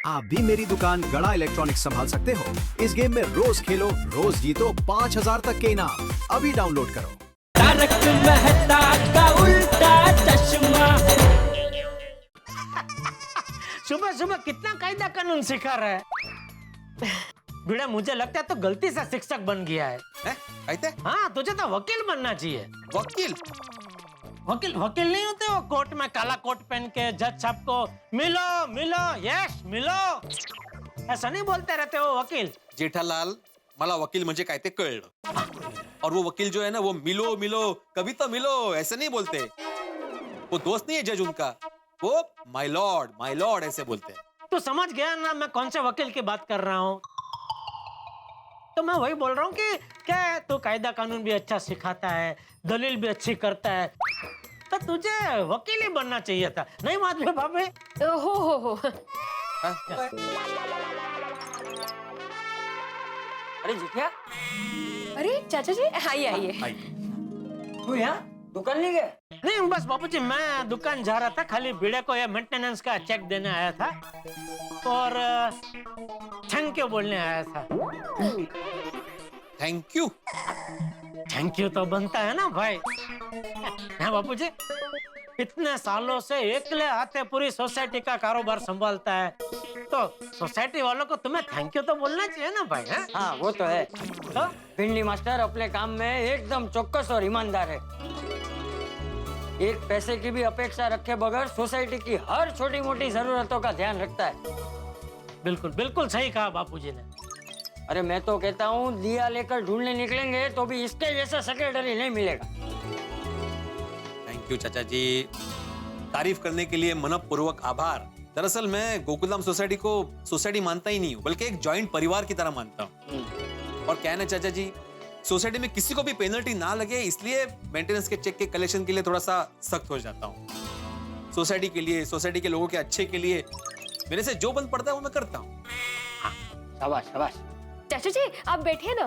आप भी मेरी दुकान गड़ा इलेक्ट्रॉनिक्स संभाल सकते हो। इस गेम में रोज खेलो, रोज जीतो 5,000 तक के इनाम। अभी डाउनलोड करो। तारक मेहता का उल्टा चश्मा। सुबह सुबह कितना कायदा कानून सिखा रहा है। भिड़े मुझे लगता है तो गलती से शिक्षक बन गया है। कहते हाँ, तुझे तो वकील बनना चाहिए। वकील वकील नहीं होते वो कोर्ट में काला कोट पहन के जज साहब को मिलो मिलो यस मिलो ऐसा नहीं बोलते रहते हो वकील। जेठालाल, मला वकील म्हणजे काय ते कळलं। और वो वकील जो है ना, वो मिलो मिलो कभी तो मिलो ऐसे नहीं बोलते। वो दोस्त नहीं है जज उनका, वो माय लॉर्ड ऐसे बोलते हैं। तू समझ गया ना मैं कौन से वकील की बात कर रहा हूँ। तो मैं वही बोल रहा हूँ कि क्या तू कायदा कानून भी अच्छा सिखाता है, दलील भी अच्छी करता है, तो तुझे वकील ही बनना चाहिए था। नहीं मालूम बाबे? हो हाँ? अरे जिठिया, अरे चाचा जी आइए आइए। तू यहाँ दुकान नहीं गया? नहीं बस बापूजी मैं दुकान जा रहा था, खाली भिड़े को ये मेंटेनेंस का चेक देने आया था और थैंक यू बोलने आया था। थैंक यू तो बनता है ना भाई। हाँ बापूजी, इतने सालों से एकले हाथे पूरी सोसाइटी का कारोबार संभालता है, तो सोसाइटी वालों को तुम्हें थैंक यू तो बोलना चाहिए ना भाई। है? हाँ वो तो है। तो भिंडी मास्टर अपने काम में एकदम चौकस और ईमानदार है। एक पैसे की भी अपेक्षा रखे बगैर सोसाइटी की हर छोटी मोटी जरूरतों का ध्यान रखता है। बिल्कुल बिल्कुल सही कहा बापूजी ने। अरे मैं तो कहता हूँ दिया लेकर ढूंढने निकलेंगे तो भी इसके जैसा सेक्रेटरी नहीं मिलेगा। थैंक यू चाचा जी, तारीफ करने के लिए मनपूर्वक आभार। दरअसल मैं गोकुलधाम सोसाइटी को सोसाइटी मानता ही नहीं हूँ, बल्कि एक जॉइंट परिवार की तरह मानता हूँ। और क्या है ना चाचा जी, सोसाइटी में किसी को भी पेनल्टी ना लगे इसलिए मेंटेनेंस के चेक के कलेक्शन के लिए थोड़ा सा सख्त हो जाता हूँ। सोसाइटी के लिए, सोसाइटी के लोगों के अच्छे के लिए मेरे से जो बन पड़ता है वो मैं करता हूँ। शाबाश शाबाश। चाचा जी आप बैठिए ना।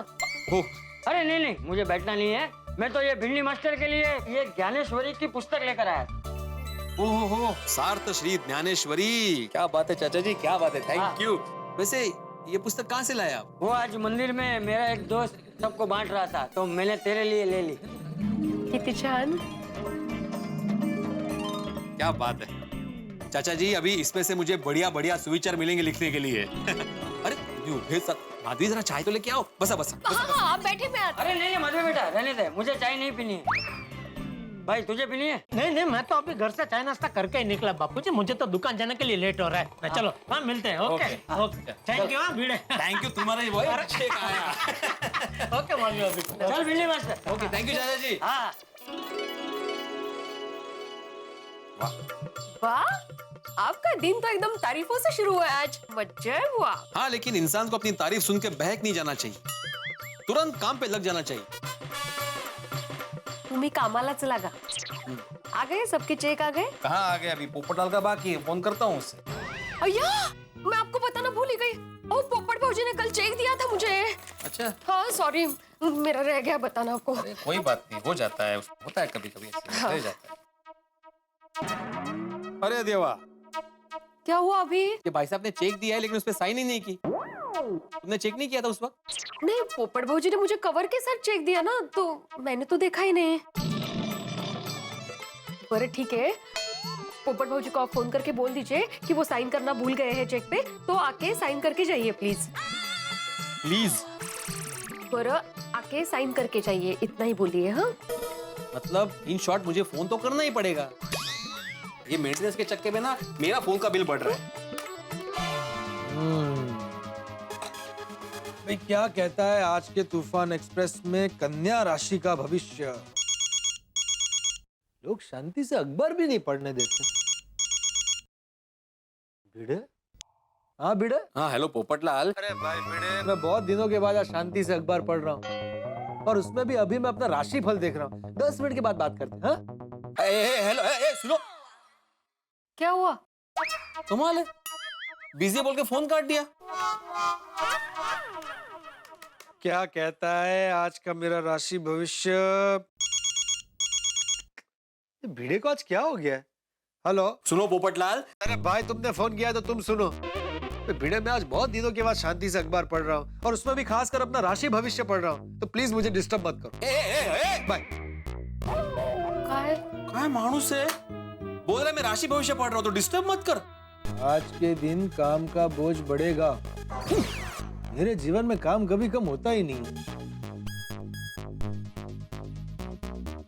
ओह, अरे नहीं नहीं, मुझे बैठना नहीं है। मैं तो ये भिंडी मास्टर के लिए ये ज्ञानेश्वरी की पुस्तक लेकर आया था। ओहो, सार्थ श्री ज्ञानेश्वरी, क्या बात है चाचा जी, क्या बात है, थैंक यू। वैसे ये पुस्तक कहाँ से लाया आप? वो आज मंदिर में मेरा एक दोस्त सबको बांट रहा था तो मैंने तेरे लिए ले ली। कितनी छान। क्या बात है चाचा जी, अभी इसमें से मुझे बढ़िया बढ़िया सुविचार मिलेंगे लिखने के लिए। अरे माधवी जरा चाय तो लेके आओ। बसा बसा, बसा, बसा। हाँ आप बैठे मैं आती। अरे नहीं नहीं मधु बेटा रहने दे, मुझे चाय नहीं पीनी है। भाई तुझे पीनी है? नहीं मैं तो अभी घर से चाय नाश्ता करके ही निकला बापूजी, मुझे तो दुकान जाने के लिए लेट हो रहा है। चलो हाँ मिलते हैं। Okay okay thank you. हाँ भिड़े थैंक यू, तुम्हारा ही वही अच्छे का आया। ओके मालूम चल भिंडी मास्टर। ओके थैंक यू चाचा जी। हाँ वाह आपका दिन तो एकदम तारीफों से शुरू हुआ आज। मजा हुआ। हाँ, लेकिन इंसान को अपनी तारीफ सुन के बहक नहीं जाना चाहिए, तुरंत काम पे लग जाना चाहिए। तुम्ही कामालाच लागा। आ गए सबके चेक आ गए? कहाँ आ गए, अभी पोपटलाल का बाकी है, फोन करता हूँ उससे। अय्या मैं आपको बताना भूल ही गई। ओ पोपट भाजी ने कल चेक दिया था मुझे। अच्छा, हाँ सॉरी मेरा रह गया बताना आपको। अरे कोई बात नहीं, हो जाता है, होता है कभी कभी ऐसे, रह जाता है। अरे देवा, क्या हुआ अभी? ये भाई साहब ने चेक दिया है लेकिन उस पर साइन ही नहीं की। तुमने चेक नहीं किया था उस वक्त? नहीं पोपट भाजी ने मुझे कवर के साथ चेक दिया ना, तो मैंने तो देखा ही नहीं। बरं ठीक है, पोपट भाजी को आप फोन करके बोल दीजिए कि वो साइन करना भूल गए हैं चेक पे, तो आके साइन करके जाइए प्लीज। प्लीज? बरं आके साइन करके जाइए, इतना ही बोलिए। हाँ मतलब इन शॉर्ट मुझे फोन तो करना ही पड़ेगा। ये मेंटेनेंस के चक्कर में ना मेरा फोन का बिल बढ़ रहा है। भाई क्या कहता है आज के तूफान एक्सप्रेस में कन्या राशि का भविष्य? लोग शांति से अखबार भी नहीं पढ़ने देते। भिड़े? हाँ भिड़े? हाँ हेलो पोपटलाल। अरे भाई भिड़े, मैं बहुत दिनों के बाद आज शांति से अखबार पढ़ रहा हूँ, और उसमें भी अभी मैं अपना राशि फल देख रहा हूँ। 10 मिनट के बाद बात करते हैं। हाँ? हेलो, सुनो, क्या हुआ? कमाल है, बिजी बोल के फोन काट दिया। क्या कहता है आज का मेरा राशि भविष्य? भिड़े को आज क्या हो गया है? हेलो, सुनो पोपटलाल। अरे भाई तुमने फोन किया तो तुम सुनो। भिड़े, मैं आज बहुत दिनों के बाद शांति से अखबार पढ़ रहा हूँ और उसमें भी खासकर अपना राशि भविष्य पढ़ रहा हूँ, तो प्लीज मुझे डिस्टर्ब मत करो। बाय। काय माणूस है, बोल रहा है मैं राशि भविष्य पढ़ रहा हूँ तो डिस्टर्ब मत कर। आज के दिन काम का बोझ बढ़ेगा। मेरे जीवन में काम कभी कम होता ही नहीं।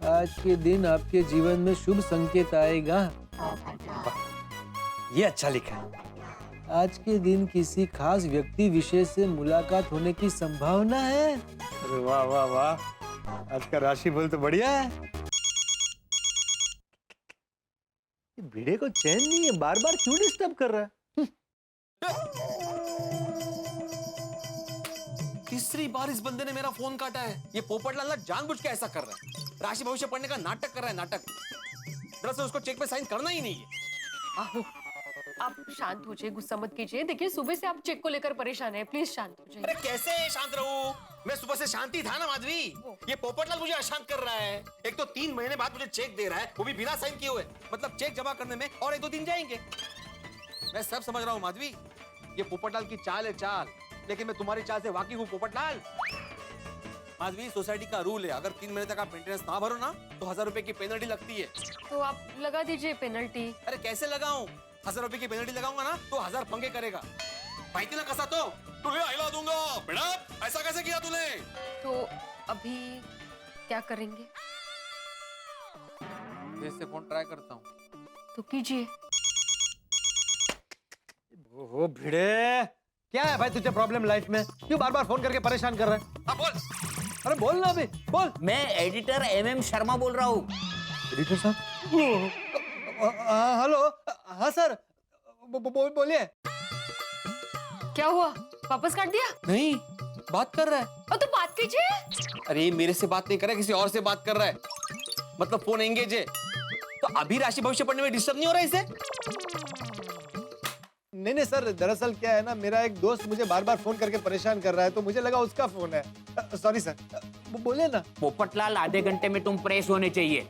आज के दिन आपके जीवन में शुभ संकेत आएगा। ये अच्छा लिखा है। आज के दिन किसी खास व्यक्ति विशेष से मुलाकात होने की संभावना है। अरे वाह वाह वाह, आज का राशिफल तो बढ़िया है। ये भिड़े को चैन नहीं है, बार बार क्यों डिस्टर्ब कर रहा है? तीसरी बार इस बंदे ने मेरा फोन काटा है। ये पोपटलाल जानबूझ के ऐसा कर रहा है, राशि भविष्य पढ़ने का नाटक कर रहा है, नाटक। दरअसल उसको चेक पे साइन करना ही नहीं है। आहो, आप शांत हो जाइए, गुस्सा मत कीजिए। देखिए सुबह से आप चेक को लेकर परेशान हैं, प्लीज शांत हो जाइए। अरे कैसे शांत रहूं? मैं सुबह से शांति था ना माधवी। ये पोपटलाल मुझे अशांत कर रहा है। एक तो 3 महीने बाद मुझे चेक दे रहा है, वो भी बिना साइन किए हुए। मतलब चेक जमा करने में और 1-2 दिन जाएंगे। मैं सब समझ रहा हूँ माधवी, ये पोपटलाल की चाल है चाल, लेकिन मैं तुम्हारी चाल से वाकिफ हूँ पोपटलाल। माधवी, सोसाइटी का रूल है, अगर 3 महीने तक आप मेंटेनेंस ना भरो ना तो 1000 रुपए की पेनल्टी लगती है। तो आप लगा दीजिए पेनल्टी। अरे कैसे लगाऊं? 1000 रुपए की पेनल्टी लगाऊंगा ना तो 1000 पंगे करेगा। माहिती ना कसा तो तुझे हिला दूंगा। बेटा ऐसा कैसे किया तूने? तो अभी क्या करेंगे? फिर से फोन ट्राई करता हूँ। तो कीजिए। ओहो भिड़े, क्या है भाई तुझे प्रॉब्लम लाइफ में? क्यों बार बार फोन करके परेशान कर रहा है? हाँ बोल। अरे बोल ना अभी, बोल। मैं एडिटर MM शर्मा बोल रहा हूँ। एडिटर साहब, हेलो। हाँ सर, बोलिए। क्या हुआ, वापस काट दिया? नहीं, बात कर रहा है। तो बात कीजिए। अरे मेरे से बात नहीं कर रहा है, किसी और से बात कर रहा है। मतलब फोन एंगेज है। तो अभी राशि भविष्य पढ़ने में डिस्टर्ब नहीं हो रहा है इसे? नहीं सर, दरअसल क्या है ना, मेरा एक दोस्त मुझे बार बार फोन करके परेशान कर रहा है, तो मुझे लगा उसका फोन है। सॉरी सर, बोले ना। पोपटलाल, आधे घंटे में तुम प्रेस होने चाहिए।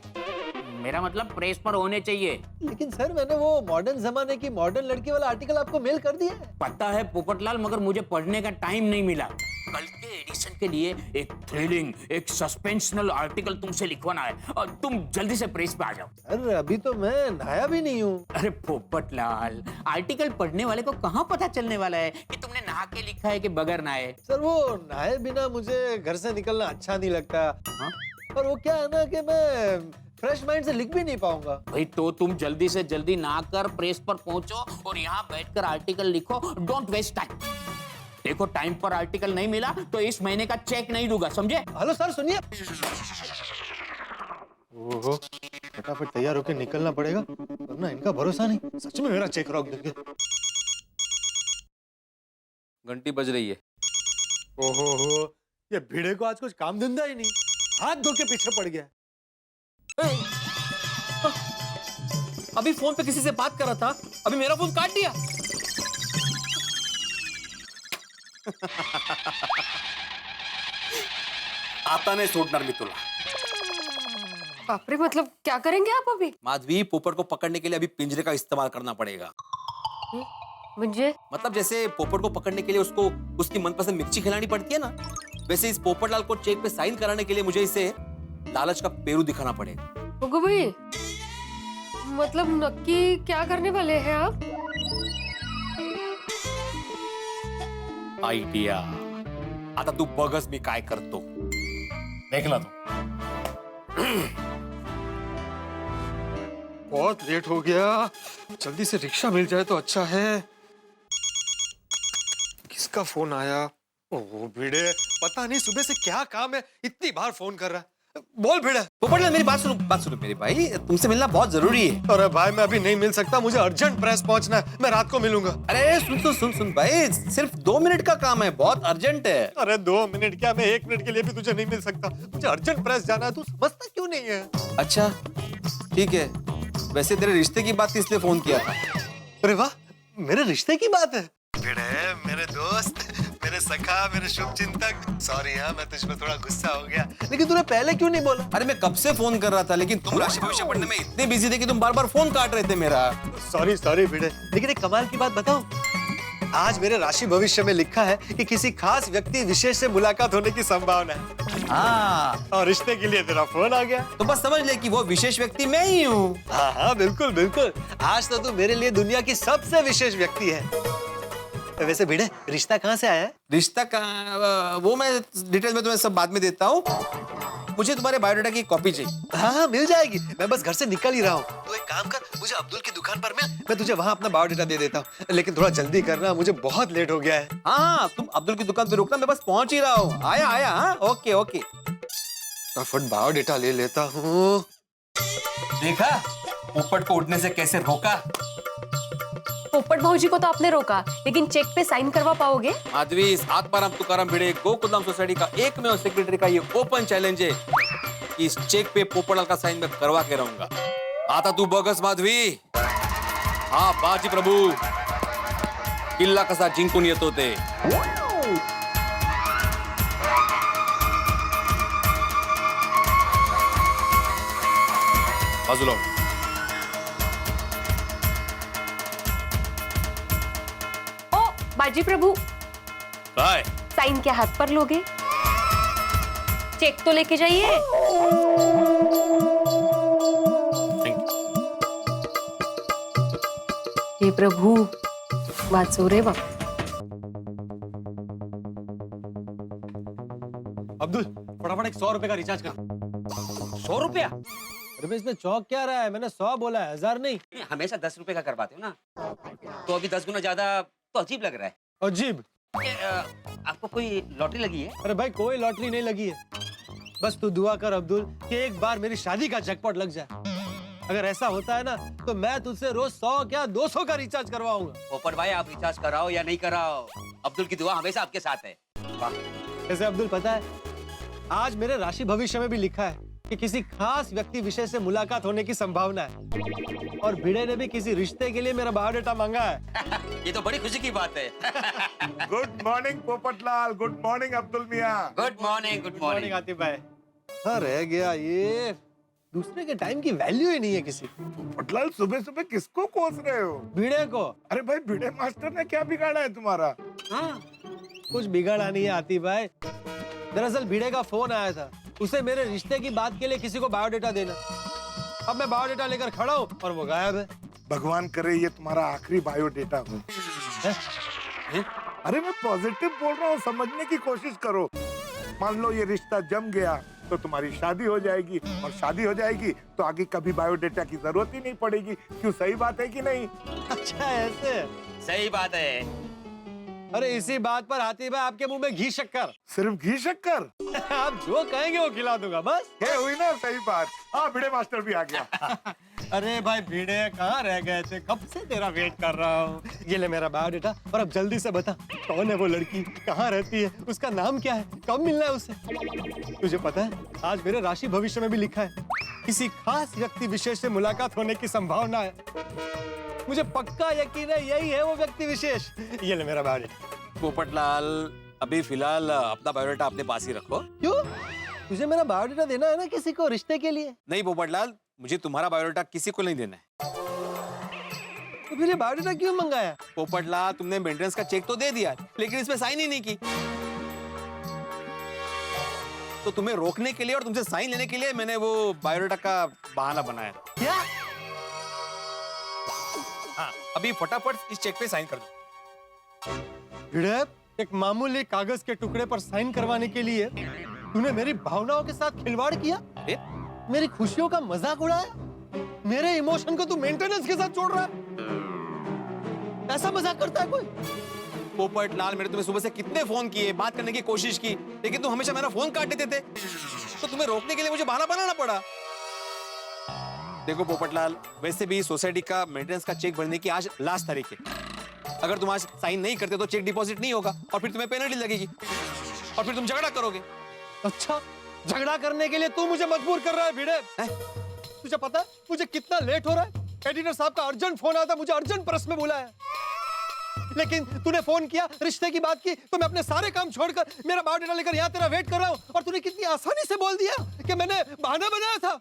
मेरा मतलब प्रेस पर होने चाहिए। लेकिन सर, मैंने वो मॉडर्न जमाने की मॉडर्न लड़की वाला आर्टिकल आपको मेल कर दिया है। पता है पोपटलाल, मगर मुझे पढ़ने का टाइम नहीं मिला। कल के एडिशन के लिए एक थ्रिलिंग, एक सस्पेंशनल आर्टिकल तुमसे लिखवाना है और तुम जल्दी से प्रेस पे आ जाओ। अरे अभी तो मैं नहाया भी नहीं हूँ। अरे पोपटलाल, आर्टिकल पढ़ने वाले को कहाँ पता चलने वाला है कि तुमने नहा के लिखा है कि बगैर नहाए। सर वो नहाए बिना मुझे घर से निकलना अच्छा नहीं लगता। हाँ? और वो क्या है ना कि मैं फ्रेश माइंड से लिख भी नहीं पाऊंगा। भाई तो तुम जल्दी से जल्दी नहाकर प्रेस पर पहुंचो और यहाँ बैठकर आर्टिकल लिखो। Don't waste time. देखो टाइम पर आर्टिकल नहीं मिला तो इस महीने का चेक नहीं दूंगा, समझे? हेलो सर, सुनिए। ओहो, फटाफट तैयार होकर निकलना पड़ेगा वरना इनका भरोसा नहीं। सच में मेरा चेक रोक देंगे। घंटी बज रही है। ओहो, ये भिड़े को आज कुछ काम धंधा ही नहीं, हाथ धो के पीछे पड़ गया। अभी फोन पे किसी से बात कर रहा था, अभी मेरा फोन काट दिया। आता नहीं सोडणार मी तुला। बाप रे, मतलब क्या करेंगे आप अभी? माधवी, पोपट को पकड़ने के लिए अभी पिंजरे का इस्तेमाल करना पड़ेगा। मुझे मतलब जैसे पोपट को पकड़ने के लिए उसको उसकी मनपसंद मिर्ची खिलानी पड़ती है ना, वैसे इस पोपटलाल को चेक पे साइन कराने के लिए मुझे इसे लालच का पेरू दिखाना पड़ेगा। गुगु भाई, मतलब नक्की क्या करने वाले हैं आप? आयडिया। आता तू बघच मी काय करतो, देखला तू। बहुत लेट हो गया, जल्दी से रिक्शा मिल जाए तो अच्छा है। किसका फोन आया? ओह भिड़े, पता नहीं सुबह से क्या काम है, इतनी बार फोन कर रहा है। बोल भिड़े। पोपटलाल मेरी बात सुनो मेरे भाई, तुमसे मिलना बहुत जरूरी है। अरे भाई मैं अभी नहीं मिल सकता, मुझे अर्जेंट प्रेस पहुंचना है, मैं रात को मिलूंगा। अरे सुन भाई, सिर्फ 2 मिनट का काम है, बहुत अर्जेंट है। अरे 2 मिनट क्या, मैं 1 मिनट के लिए भी तुझे नहीं मिल सकता, मुझे अर्जेंट प्रेस जाना है, तू समझता क्यों नहीं है? अच्छा ठीक है, वैसे तेरे रिश्ते की बात इसलिए फोन किया था। अरे वाह, मेरे रिश्ते की बात है। भिड़े, मेरे दोस्त, मेरे सखा, मेरे शुभ चिंतक। सॉरी हाँ, मैं तुझ पे थोड़ा गुस्सा हो गया, लेकिन तूने पहले क्यों नहीं बोला? अरे मैं कब से फोन कर रहा था, लेकिन तुम राशि भविष्य पढ़ने में इतने बिजी थे कि तुम बार बार फोन काट रहे थे मेरा। सॉरी भिड़े, लेकिन एक कमाल की बात बताऊं, आज मेरे राशि भविष्य में लिखा है कि किसी खास व्यक्ति विशेष से मुलाकात होने की संभावना है। हाँ, और रिश्ते के लिए तेरा फोन आ गया। तो बस समझ ले कि वो विशेष व्यक्ति मैं ही हूँ। हाँ हाँ, बिल्कुल बिल्कुल। आज तो तू मेरे लिए दुनिया की सबसे विशेष व्यक्ति है। वैसे भिड़े, रिश्ता कहाँ से आया है? रिश्ता का वो मैं डिटेल में तुम्हें सब बाद में देता हूँ। मुझे तुम्हारे बायोडाटा की कॉपी चाहिए। हाँ हाँ, मिल जाएगी। मैं बस घर से निकल ही रहा हूँ। तू एक काम कर, मुझे अब्दुल की दुकान पर मिल, मैं तुझे वहाँ अपना बायोडाटा दे देता हूँ। लेकिन थोड़ा जल्दी करना, मुझे बहुत लेट हो गया है। हाँ, तुम अब्दुल की दुकान पे रुकना, मैं बस पहुंच ही रहा हूँ। आया आया। हाँ, ओके ओके। फटाफट बायोडाटा ले लेता हूँ। देखा पोपट को उड़ने से कैसे रोका। पोपट भाजी को तो आपने रोका, लेकिन चेक पे साइन करवा पाओगे? माधवी, आत्माराम तुकाराम भिड़े गोकुलधाम सोसाइटी का एकमेव सेक्रेटरी का ये ओपन चैलेंज है कि इस चेक पे पोपटलाल का साइन मैं करवा के रहूंगा। आता तू बगस माधवी। हाँ बाजी प्रभू, किल्ला कसा जिंकून येतो ते। बाजूला हो. ओ बाजी प्रभु, काय साइन क्या हाथ पर लोगे? चेक तो लेके जाइए। हे प्रभु, वाचो रे बाप। अब्दुल, फटाफट एक 100 रुपए का रिचार्ज कर। 100 रुपया? अरे भाई, इसमें चौक क्या रहा है? मैंने 100 बोला है, 1000 नहीं। हमेशा 10 रुपए का करवाते हो ना, तो अभी 10 गुना ज्यादा तो अजीब लग रहा है। अजीब? आपको कोई लॉटरी लगी है? अरे भाई, कोई लॉटरी नहीं लगी है। बस तू दुआ कर अब्दुल कि एक बार मेरी शादी का जैकपॉट लग जाए। अगर ऐसा होता है ना, तो मैं तुझसे रोज 100 क्या 200 का रिचार्ज करवाऊंगा। पोपट भाई, आप रिचार्ज कराओ या नहीं कराओ, अब्दुल की दुआ हमेशा आपके साथ है। ऐसे अब्दुल, पता है आज मेरे राशि भविष्य में भी लिखा है कि किसी खास व्यक्ति विशेष से मुलाकात होने की संभावना है, और भिड़े ने भी किसी रिश्ते के लिए मेरा बायोडाटा मांगा है। ये तो बड़ी खुशी की बात है। Good morning Popatlal, good morning Abdul miyan. Good morning, good morning. Atif bhai. हाँ, रह गया ये, दूसरे के टाइम की वैल्यू ही नहीं है किसी को। पोपटलाल, सुबह सुबह किसको कोस रहे हो? भिड़े को। अरे भाई, भिड़े मास्टर ने क्या बिगाड़ा है तुम्हारा? हाँ, कुछ बिगाड़ा नहीं है आतिफ भाई। दरअसल भिड़े का फोन आया था, उसे मेरे रिश्ते की बात के लिए किसी को बायोडाटा देना। अब मैं बायोडाटा लेकर खड़ा हूँ और वो गायब है। भगवान करे ये तुम्हारा आखिरी बायोडेटा हो। अरे मैं पॉजिटिव बोल रहा हूँ, समझने की कोशिश करो। मान लो ये रिश्ता जम गया तो तुम्हारी शादी हो जाएगी, और शादी हो जाएगी तो आगे कभी बायोडेटा की जरूरत ही नहीं पड़ेगी। क्यों, सही बात है कि नहीं? अच्छा, ऐसे? सही बात है। अरे इसी बात पर आतिफ भाई, आपके मुंह में घी शक्कर। सिर्फ घी शक्कर? आप जो कहेंगे वो खिला दूंगा बस। ये हुई ना सही बात। हाँ, भिड़े मास्टर भी आ गया। अरे भाई भिड़े, कहाँ रह गए थे? कब से तेरा वेट कर रहा हूँ। ये ले मेरा बायोडाटा, और अब जल्दी से बता, कौन है वो लड़की, कहाँ रहती है, उसका नाम क्या है, कब मिलना है उससे? तुझे पता है आज मेरे राशि भविष्य में भी लिखा है किसी खास व्यक्ति विशेष से मुलाकात होने की संभावना है। मुझे पक्का यकीन है यही है वो व्यक्ति विशेष। ये ले मेरा बायोडाटा। पोपटलाल, अभी फिलहाल अपना बायोडाटा अपने पास ही रखो। क्यों? तुझे मेरा बायोडाटा देना है ना किसी को रिश्ते के लिए? नहीं पोपटलाल, मुझे तुम्हारा बायोडाटा किसी को नहीं देना है। तो फिर ये बायोडाटा क्यों मंगाया? पोपटलाल, तुमने मेंटेनेंस का चेक तो दे दिया, लेकिन इसमें साइन ही नहीं की। तो तुम्हें रोकने के लिए और तुमसे साइन लेने के लिए मैंने वो बायोडाटा का बहाना बनाया। क्या? हाँ, अभी फटाफट इस चेक पे साइन कर दो। भिड़े, एक मामूली कागज के टुकड़े पर साइन करवाने के लिए तूने मेरी भावनाओं के साथ खिलवाड़ किया, मेरी खुशियों का मजाक उड़ाया, मेरे इमोशन को तू मेंटेनेंस के साथ जोड़ रहा है। ऐसा मजाक करता है कोई? पोपटलाल, मैंने तुम्हें सुबह से कितने फोन किए, बात करने की कोशिश की, लेकिन तुम हमेशा मेरा फोन काट देते थे। तो तुम्हें रोकने के लिए मुझे बहाना बनाना पड़ा। देखो पोपटलाल, वैसे भी सोसाइटी का मेंटेनेंस का चेक भरने की आज लास्ट तारीख है। अगर तुम आज साइन नहीं करते तो चेक डिपॉजिट नहीं होगा, और फिर तुम्हें पेनल्टी लगेगी, और फिर तुम झगड़ा करोगे। अच्छा, झगड़ा करने के लिए तू मुझे मजबूर कर रहा है भिड़े? तुझे पता है मुझे कितना लेट हो रहा है? एडिटर साहब का अर्जेंट फोन आया था, मुझे अर्जेंट प्रेस में बुलाया, लेकिन तूने फोन किया, रिश्ते की बात की, तो मैं अपने सारे काम छोड़कर मेरा बायोडाटा लेकर यहाँ तेरा वेट कर रहा हूँ, और तूने कितनी आसानी से बोल दिया कि मैंने बहाना बनाया था।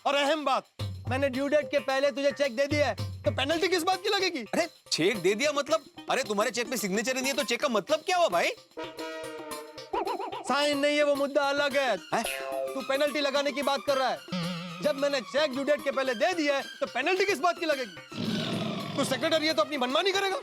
और अहम बात, मैंने ड्यू डेट के पहले तुझे चेक दे दिया है, तो पेनल्टी किस बात की लगेगी? अरे चेक दे दिया मतलब, अरे तुम्हारे चेक पे सिग्नेचर ही नहीं है तो चेक का मतलब क्या हुआ भाई? साइन नहीं है वो मुद्दा अलग है। हैं? तू पेनल्टी लगाने की बात कर रहा है। जब मैंने चेक ड्यू डेट के पहले दे दिया है तो पेनल्टी किस बात की लगेगी? तू सेक्रेटरी है तो अपनी मनमानी करेगा।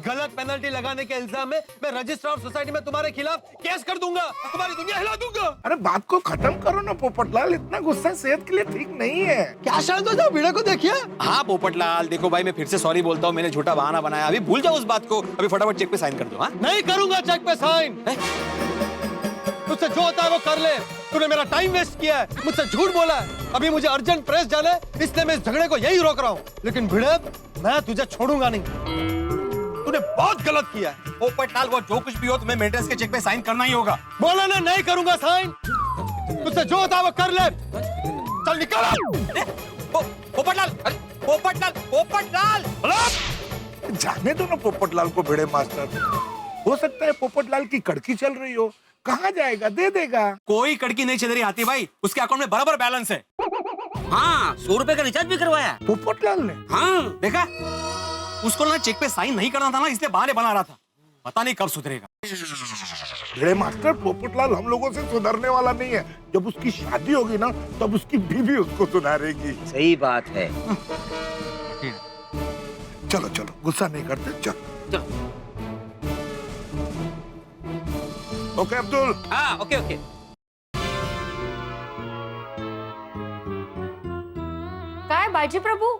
गलत पेनल्टी लगाने के इल्जाम में मैं रजिस्ट्रार ऑफ सोसाइटी में तुम्हारे खिलाफ केस कर दूंगा, तुम्हारी दुनिया हिला दूंगा। अरे बात को खत्म करो ना पोपटलाल, इतना गुस्सा सेहत के लिए ठीक नहीं है। क्या शांत हो जाओ, भिड़े को देखिए। हाँ पोपटलाल, देखो भाई मैं फिर से सॉरी बोलता हूँ, मैंने झूठा बहाना बनाया, अभी भूल जाओ उस बात को, अभी फटाफट चेक पे साइन कर दो। हाँ नहीं करूंगा चेक पे साइन। तुझसे जो होता है वो कर ले। तूने मेरा टाइम वेस्ट किया है, मुझसे झूठ बोला है। अभी मुझे अर्जेंट प्रेस जाना है, इसलिए मैं इस झगड़े को यही रोक रहा हूँ। लेकिन भिड़े, मैं तुझे छोड़ूंगा नहीं। तूने बहुत गलत किया है। पोपटलाल, वो जो कुछ भी हो तुम्हें मेंटेनेंस के चेक पे साइन करना ही होगा। बोला ना नहीं करूंगा साइन। तुझसे जो होता है वो कर ले। चल निकल। पोपटलाल, अरे पोपटलाल, पोपटलाल जाने दो ना पोपटलाल को भिड़े मास्टर। हो सकता है पोपटलाल की कड़की चल रही हो, कहाँ जाएगा, दे देगा। कोई कड़की नहीं चल रही हाथी भाई, उसके अकाउंट में बराबर बैलेंस है। हाँ, 100 रुपए का रिचार्ज भी करवाया। पोपटलाल ने? हाँ, देखा, उसको ना चेक पे साइन नहीं करना था ना, इसलिए बहाने बना रहा था। पता नहीं कब सुधरेगा। भिड़े मास्टर, पोपटलाल हम लोगों से सुधरने वाला नहीं है। जब उसकी शादी होगी ना तब उसकी बीवी उसको सुधारेगी। सही बात है। चलो चलो, गुस्सा नहीं करते, चलो। ओके अब्दुल। हाँ, ओके ओके। काय बाजी प्रभू,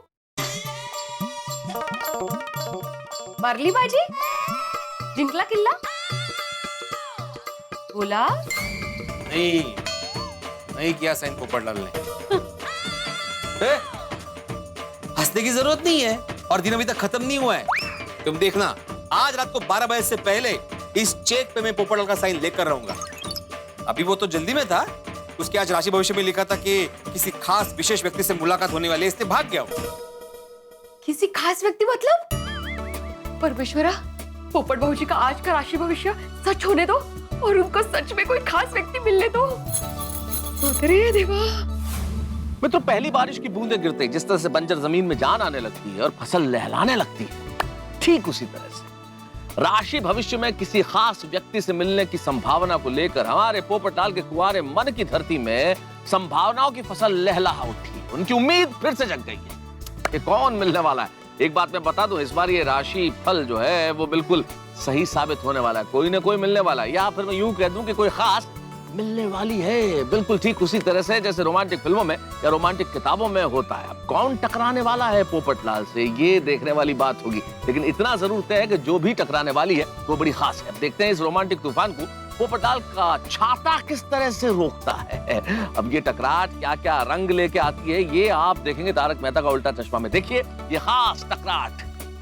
मारली बाजी, जिंकला किल्ला, बोला नहीं किया साइन पोपटलाल ने। हंसने की जरूरत नहीं है, और दिन अभी तक खत्म नहीं हुआ है। तुम देखना, आज रात को 12 बजे से पहले इस चेक पे मैं पोपटलाल का साइन लेकर रहूंगा। अभी वो तो जल्दी में था, उसके आज राशि भविष्य में लिखा था कि किसी खास विशेष व्यक्ति से मुलाकात होने वाली है, इसलिए भाग गया वो। किसी खास व्यक्ति मतलब? परमेश्वरा, पोपट भाऊजी का आज का राशि भविष्य सच होने दो और उनको सच में कोई खास व्यक्ति मिलने दो। उतरे देवा। मैं तो पहली बारिश की बूंदें गिरते जिस तरह से बंजर जमीन में जान आने लगती है और फसल लहलाने लगती है, ठीक उसी तरह से राशि भविष्य में किसी खास व्यक्ति से मिलने की संभावना को लेकर हमारे पोपटलाल के कुंवारे मन की धरती में संभावनाओं की फसल लहला उठी। उनकी उम्मीद फिर से जग गई है कि कौन मिलने वाला है। एक बात मैं बता दूं, इस बार ये राशि फल जो है वो बिल्कुल सही साबित होने वाला है। कोई ना कोई मिलने वाला है, या फिर मैं यूं कह दूं कि कोई खास मिलने वाली है, बिल्कुल ठीक उसी तरह से जैसे रोमांटिक फिल्मों में या रोमांटिक किताबों में होता है। अब कौन टकराने वाला है पोपटलाल से, ये देखने वाली बात होगी, लेकिन इतना जरूर तय है कि जो भी टकराने वाली है वो बड़ी खास है। देखते हैं इस रोमांटिक तूफान को पोपटलाल का छाता किस तरह से रोकता है। अब ये टकराट क्या क्या रंग लेके आती है, ये आप देखेंगे तारक मेहता का उल्टा चश्मा में। देखिए ये खास टकराट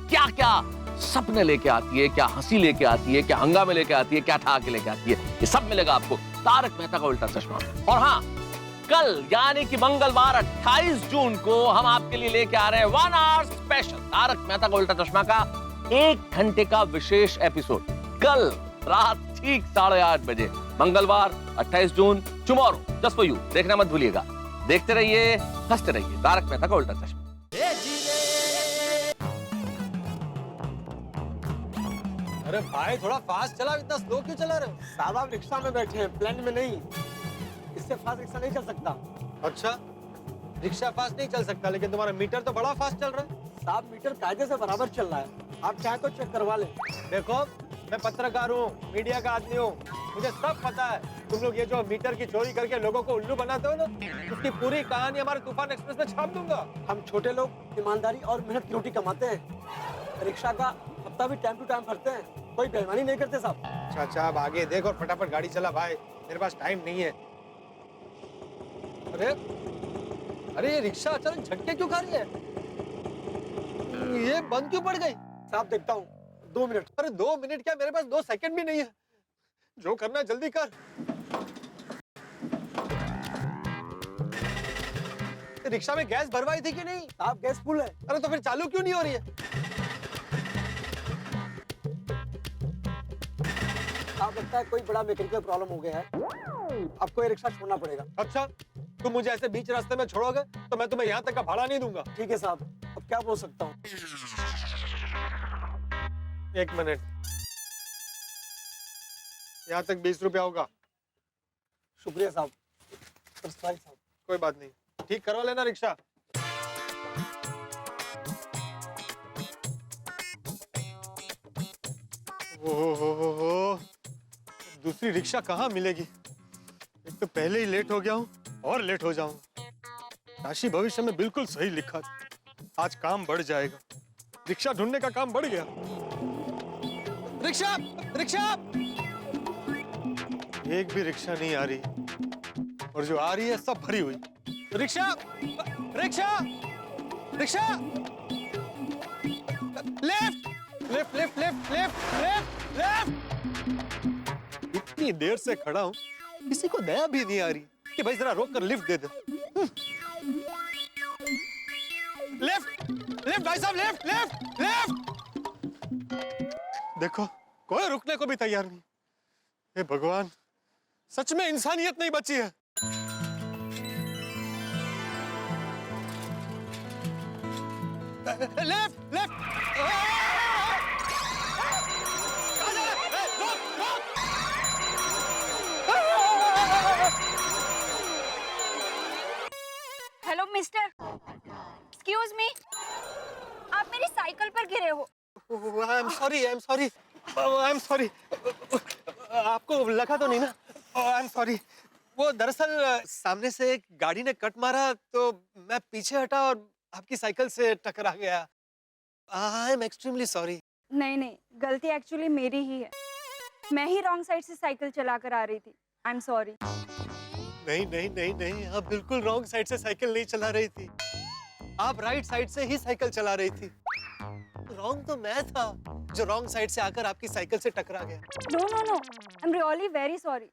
क्या क्या सपने लेके आती है, क्या हंसी लेके आती है, क्या हंगामे लेके आती है, क्या ठहाके लेके आती है, ये सब मिलेगा आपको तारक मेहता का उल्टा चश्मा। और हाँ, कल यानी कि मंगलवार 28 जून को हम आपके लिए लेके आ रहे हैं 1 आवर स्पेशल तारक मेहता का उल्टा चश्मा का 1 घंटे का विशेष एपिसोड। कल रात ठीक 8:30 बजे, मंगलवार 28 जून, टुमारो जस्ट फॉर यू। देखना मत भूलिएगा, देखते रहिए, हंसते रहिए। तारक मेहता का उल्टा चश्मा। अरे भाई थोड़ा फास्ट चला, इतना स्लो क्यों चला रहे हो? साहब आप रिक्शा में बैठे हैं, प्लेन में नहीं। इससे फास्ट रिक्शा नहीं चल सकता। अच्छा, रिक्शा फास्ट नहीं चल सकता, लेकिन तुम्हारा मीटर तो बड़ा फास्ट चल रहा है। साहब मीटर कायदे से बराबर चल रहा है, आप चाहे तो चेक करवा लें। देखो, मैं पत्रकार हूँ, मीडिया का आदमी हूँ, मुझे सब पता है। तुम लोग ये जो मीटर की चोरी करके लोगों को उल्लू बनाते हो ना, उसकी पूरी कहानी हमारे तूफान एक्सप्रेस में छाप दूंगा। हम छोटे लोग ईमानदारी और मेहनत की रोटी कमाते हैं, रिक्शा का हफ्ता भी टाइम टू टाइम भरते हैं, कोई बेईमानी नहीं करते साहब। अच्छा, अब आगे देख और फटाफट गाड़ी चला भाई, मेरे पास टाइम नहीं है। अरे अरे ये रिक्शा अचानक झटके क्यों खा रही है? ये बंद क्यों पड़ गई? साहब देखता हूँ, 2 मिनट। अरे 2 मिनट क्या, मेरे पास 2 सेकंड भी नहीं है। जो करना है जल्दी कर। रिक्शा में गैस भरवाई थी कि नहीं? साहब गैस फुल है। अरे तो फिर चालू क्यों नहीं हो रही है? आप लगता है कोई बड़ा मैकेनिकल प्रॉब्लम हो गया है, आपको ये रिक्शा छोड़ना पड़ेगा। अच्छा, तुम मुझे ऐसे बीच रास्ते में छोड़ोगे तो मैं तुम्हें यहाँ तक का भाड़ा नहीं दूंगा। ठीक है साहब। क्या बोल सकता हूँ। एक मिनट, यहाँ तक 20 रुपया होगा। शुक्रिया साहब। साहब कोई बात नहीं, ठीक करवा लेना रिक्शा। हो, दूसरी रिक्शा कहाँ मिलेगी? एक तो पहले ही लेट हो गया हूँ और लेट हो जाऊंगा। राशि भविष्य में बिल्कुल सही लिखा था, आज काम बढ़ जाएगा। रिक्शा ढूंढने का काम बढ़ गया। Rickshaw, rickshaw! एक भी रिक्शा नहीं आ रही, और जो आ रही है सब भरी हुई। Rickshaw, rickshaw, rickshaw! Left, left, left, left, left, left, left! इतनी देर से खड़ा हूं, किसी को दया भी नहीं आ रही कि भाई जरा रोक कर लिफ्ट दे दे। लेफ्ट, लेफ्ट भाई साहब, लेफ्ट, लेफ्ट, लेफ्ट! देखो, कोई रुकने को भी तैयार नहीं। हे भगवान, सच में इंसानियत नहीं बची है। Left, left! Hello mister, excuse me, आप मेरी साइकिल पर गिरे हो। I am sorry, I am sorry, I am sorry. आपको लगा तो नहीं ना? I am sorry. वो दरअसल सामने से एक गाड़ी ने कट मारा तो मैं पीछे हटा और आपकी साइकिल से टकरा गया। I am extremely sorry. नहीं नहीं, गलती एक्चुअली मेरी ही है। मैं ही रॉन्ग साइड से साइकिल चला कर आ रही थी। I am sorry. नहीं नहीं नहीं नहीं, आप बिल्कुल रॉन्ग साइड से साइकिल नहीं चला रही थी, आप राइट साइड से ही साइकिल चला रही थी। रॉन्ग तो मैं था जो रॉन्ग साइड से आकर आपकी साइकिल से टकरा गया। No no no, I am really very sorry.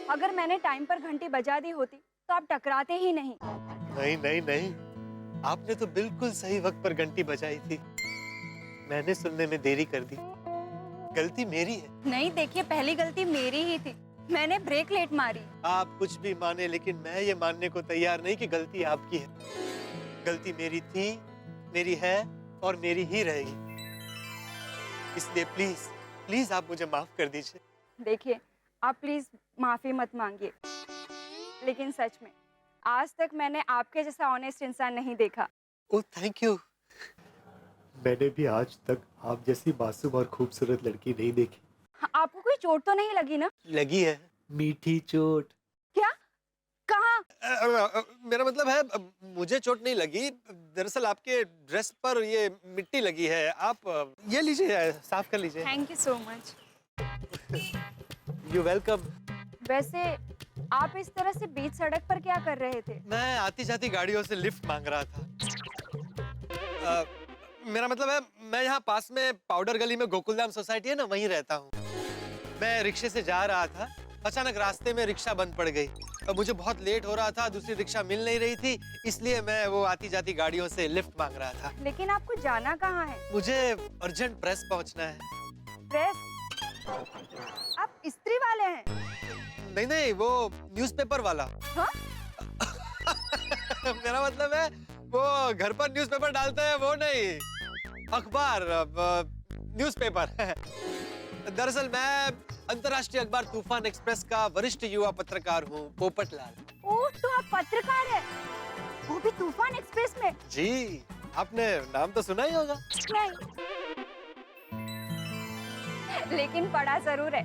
अगर मैंने टाइम पर घंटी बजा दी होती तो आप टकराते ही नहीं। नहीं नहीं नहीं, आपने तो बिल्कुल सही वक्त पर घंटी बजाई थी, मैंने सुनने में देरी कर दी, गलती मेरी है। नहीं देखिए, पहली गलती मेरी ही थी, मैंने ब्रेक लेट मारी। आप कुछ भी माने, लेकिन मैं ये मानने को तैयार नहीं कि गलती आपकी है। गलती मेरी थी, मेरी है और मेरी ही रहेगी। इसलिए प्लीज प्लीज आप मुझे माफ कर दीजिए। देखिए, आप प्लीज माफी मत मांगिए, लेकिन सच में आज तक मैंने आपके जैसा ऑनेस्ट इंसान नहीं देखा। Oh thank you. मैंने भी आज तक आप जैसी मासूम और खूबसूरत लड़की नहीं देखी। आपको कोई चोट तो नहीं लगी ना? लगी है, मीठी चोट। क्या? कहाँ? मेरा मतलब है मुझे चोट नहीं लगी, दरअसल आपके ड्रेस पर ये मिट्टी लगी है। आप ये लीजिए, साफ कर लीजिए। Thank you so much. You welcome. वैसे आप इस तरह से बीच सड़क पर क्या कर रहे थे? मैं आती जाती गाड़ियों से लिफ्ट मांग रहा था। मेरा मतलब है मैं यहाँ पास में पाउडर गली में गोकुलधाम सोसाइटी है ना, वहीं रहता हूँ। मैं रिक्शे से जा रहा था, अचानक रास्ते में रिक्शा बंद पड़ गई। अब मुझे बहुत लेट हो रहा था, दूसरी रिक्शा मिल नहीं रही थी, इसलिए मैं वो आती जाती गाड़ियों से लिफ्ट मांग रहा था। लेकिन आपको जाना कहाँ है? मुझे अर्जेंट प्रेस पहुँचना है। प्रेस? आप स्त्री वाले हैं? नहीं नहीं, वो न्यूज़पेपर वाला। हाँ? मेरा मतलब है वो घर पर न्यूज़पेपर डालते हैं वो नहीं, अखबार, न्यूज़पेपर। दरअसल मैं अंतर्राष्ट्रीय अखबार तूफान एक्सप्रेस का वरिष्ठ युवा पत्रकार हूँ, पोपटलाल। ओह, तो आप पत्रकार हैं? वो भी तूफान एक्सप्रेस में? जी, आपने नाम तो सुना ही होगा। नहीं, लेकिन पढ़ा जरूर है।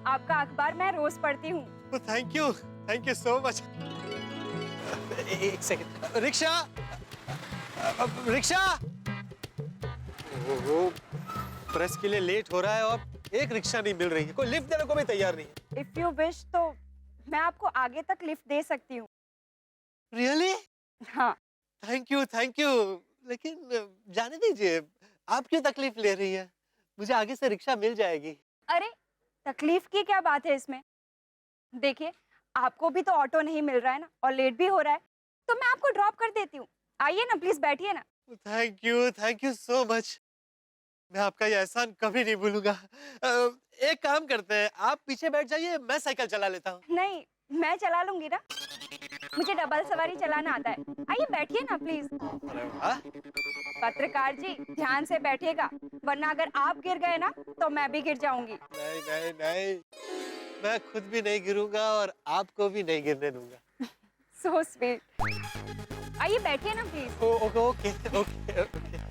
आपका अखबार मैं रोज पढ़ती हूँ। Thank you so much. एक सेकंड, रिक्शा, रिक्शा! ओहो, प्रेस के लिए लेट हो रहा है और एक रिक्शा नहीं मिल रही है, कोई लिफ्ट देने को भी तैयार नहीं है। इफ यू विश तो मैं आपको आगे तक लिफ्ट दे सकती हूँ। रियली? हाँ। थैंक यू, लेकिन जाने दीजिए, आप क्यों तकलीफ ले रही है? मुझे आगे से रिक्शा मिल जाएगी। अरे, तकलीफ की क्या बात है इसमें? देखिए, आपको भी तो ऑटो नहीं मिल रहा है ना, और लेट भी हो रहा है, तो मैं आपको ड्रॉप कर देती हूँ। आइए ना, प्लीज बैठिए ना। Thank you so much. मैं आपका ये एहसान कभी नहीं भूलूंगा। एक काम करते हैं, आप पीछे बैठ जाइए, मैं साइकिल चला लेता हूँ। नहीं, मैं चला लूंगी ना, मुझे डबल सवारी चलाना आता है। आइए बैठिए ना प्लीज। पत्रकार जी ध्यान से बैठिएगा, वरना अगर आप गिर गए ना तो मैं भी गिर जाऊंगी। नहीं नहीं नहीं, मैं खुद भी नहीं गिरूंगा और आपको भी नहीं गिरने दूंगा। So sweet. आइए बैठिए ना please. Okay okay okay okay.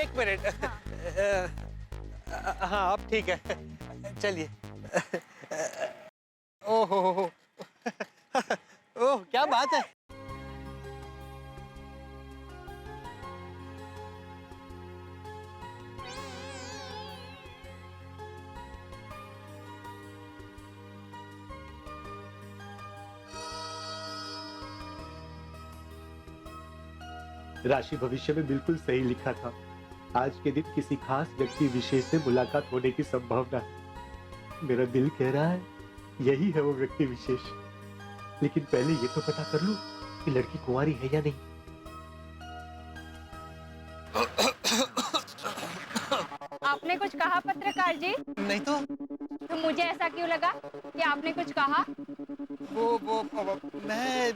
एक मिनट। हाँ अब ठीक है, चलिए। ओहो ओह क्या बात है। राशि भविष्य में बिल्कुल सही लिखा था। आज के दिन किसी खास व्यक्ति विशेष से मुलाकात होने की संभावना है। मेरा दिल कह रहा है यही है वो व्यक्ति विशेष, लेकिन पहले ये तो पता कर लूं कि लड़की कुंवारी है या नहीं। आपने कुछ कहा पत्रकार जी? नहीं तो मुझे ऐसा क्यों लगा कि आपने कुछ कहा? वो मैं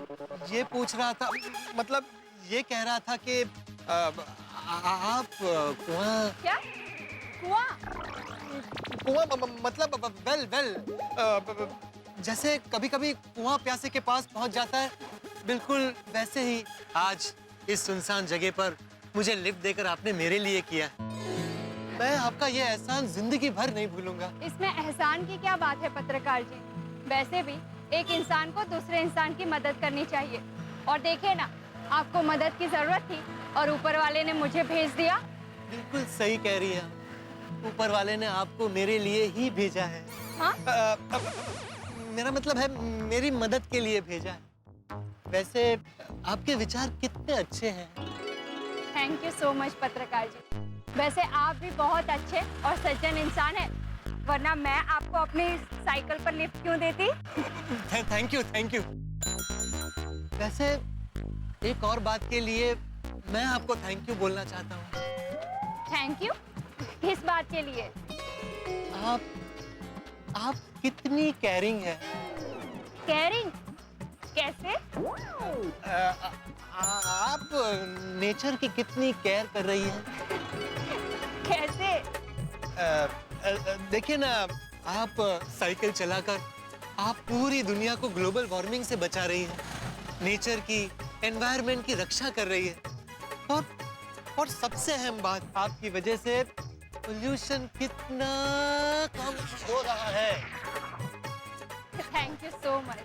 ये पूछ रहा था, मतलब ये कह रहा था कि आप कुआं क्या? कुआं? कुआं मतलब वेल जैसे कभी कभी कुआं प्यासे के पास पहुंच जाता है, बिल्कुल वैसे ही आज इस सुनसान जगह पर मुझे लिफ्ट देकर आपने मेरे लिए किया। मैं आपका ये एहसान जिंदगी भर नहीं भूलूंगा। इसमें एहसान की क्या बात है पत्रकार जी? वैसे भी एक इंसान को दूसरे इंसान की मदद करनी चाहिए। और देखिए ना, आपको मदद की जरूरत थी और ऊपर वाले ने मुझे भेज दिया। बिल्कुल सही कह रही है, ऊपर वाले ने आपको मेरे लिए ही भेजा है। हाँ? मेरा मतलब है मेरी मदद के लिए भेजा है। वैसे आपके विचार कितने अच्छे हैं। थैंक यू सो मच पत्रकार जी। वैसे आप भी बहुत अच्छे और सज्जन इंसान हैं, वरना मैं आपको अपनी साइकिल पर लिफ्ट क्यों देती? Thank you. वैसे एक और बात के लिए मैं आपको थैंक यू बोलना चाहता हूँ। Thank you? किस बात के लिए? आप कितनी कैरिंग है। कैरिंग? कैसे? आप नेचर की कितनी केयर कर रही हैं। कैसे? देखिए ना, आप साइकिल चलाकर आप पूरी दुनिया को ग्लोबल वार्मिंग से बचा रही हैं, नेचर की, एनवायरनमेंट की रक्षा कर रही है। और सबसे अहम बात, आपकी वजह से पोल्यूशन कितना कम हो रहा है। Thank you so much.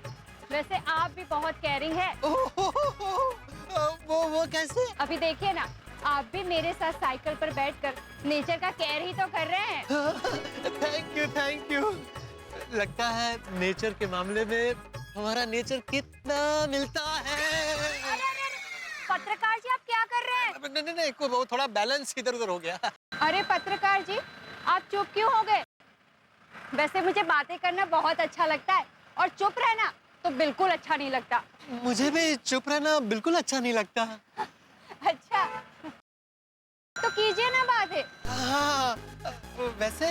वैसे आप भी बहुत केयरिंग है। वो कैसे? अभी देखिए ना, आप भी मेरे साथ साइकिल पर बैठकर नेचर का केयर ही तो कर रहे हैं। Thank you. लगता है नेचर के मामले में हमारा नेचर कितना मिलता है। अरे, पत्रकार जी आप क्या कर रहे हैं? नहीं, वो थोड़ा बैलेंस इधर उधर हो गया। अरे पत्रकार जी, आप चुप क्यों हो गए? वैसे मुझे बातें करना बहुत अच्छा लगता है और चुप रहना तो बिल्कुल अच्छा नहीं लगता। मुझे भी चुप रहना बिल्कुल अच्छा नहीं लगता। अच्छा, तो कीजिए ना बातें। हाँ, वैसे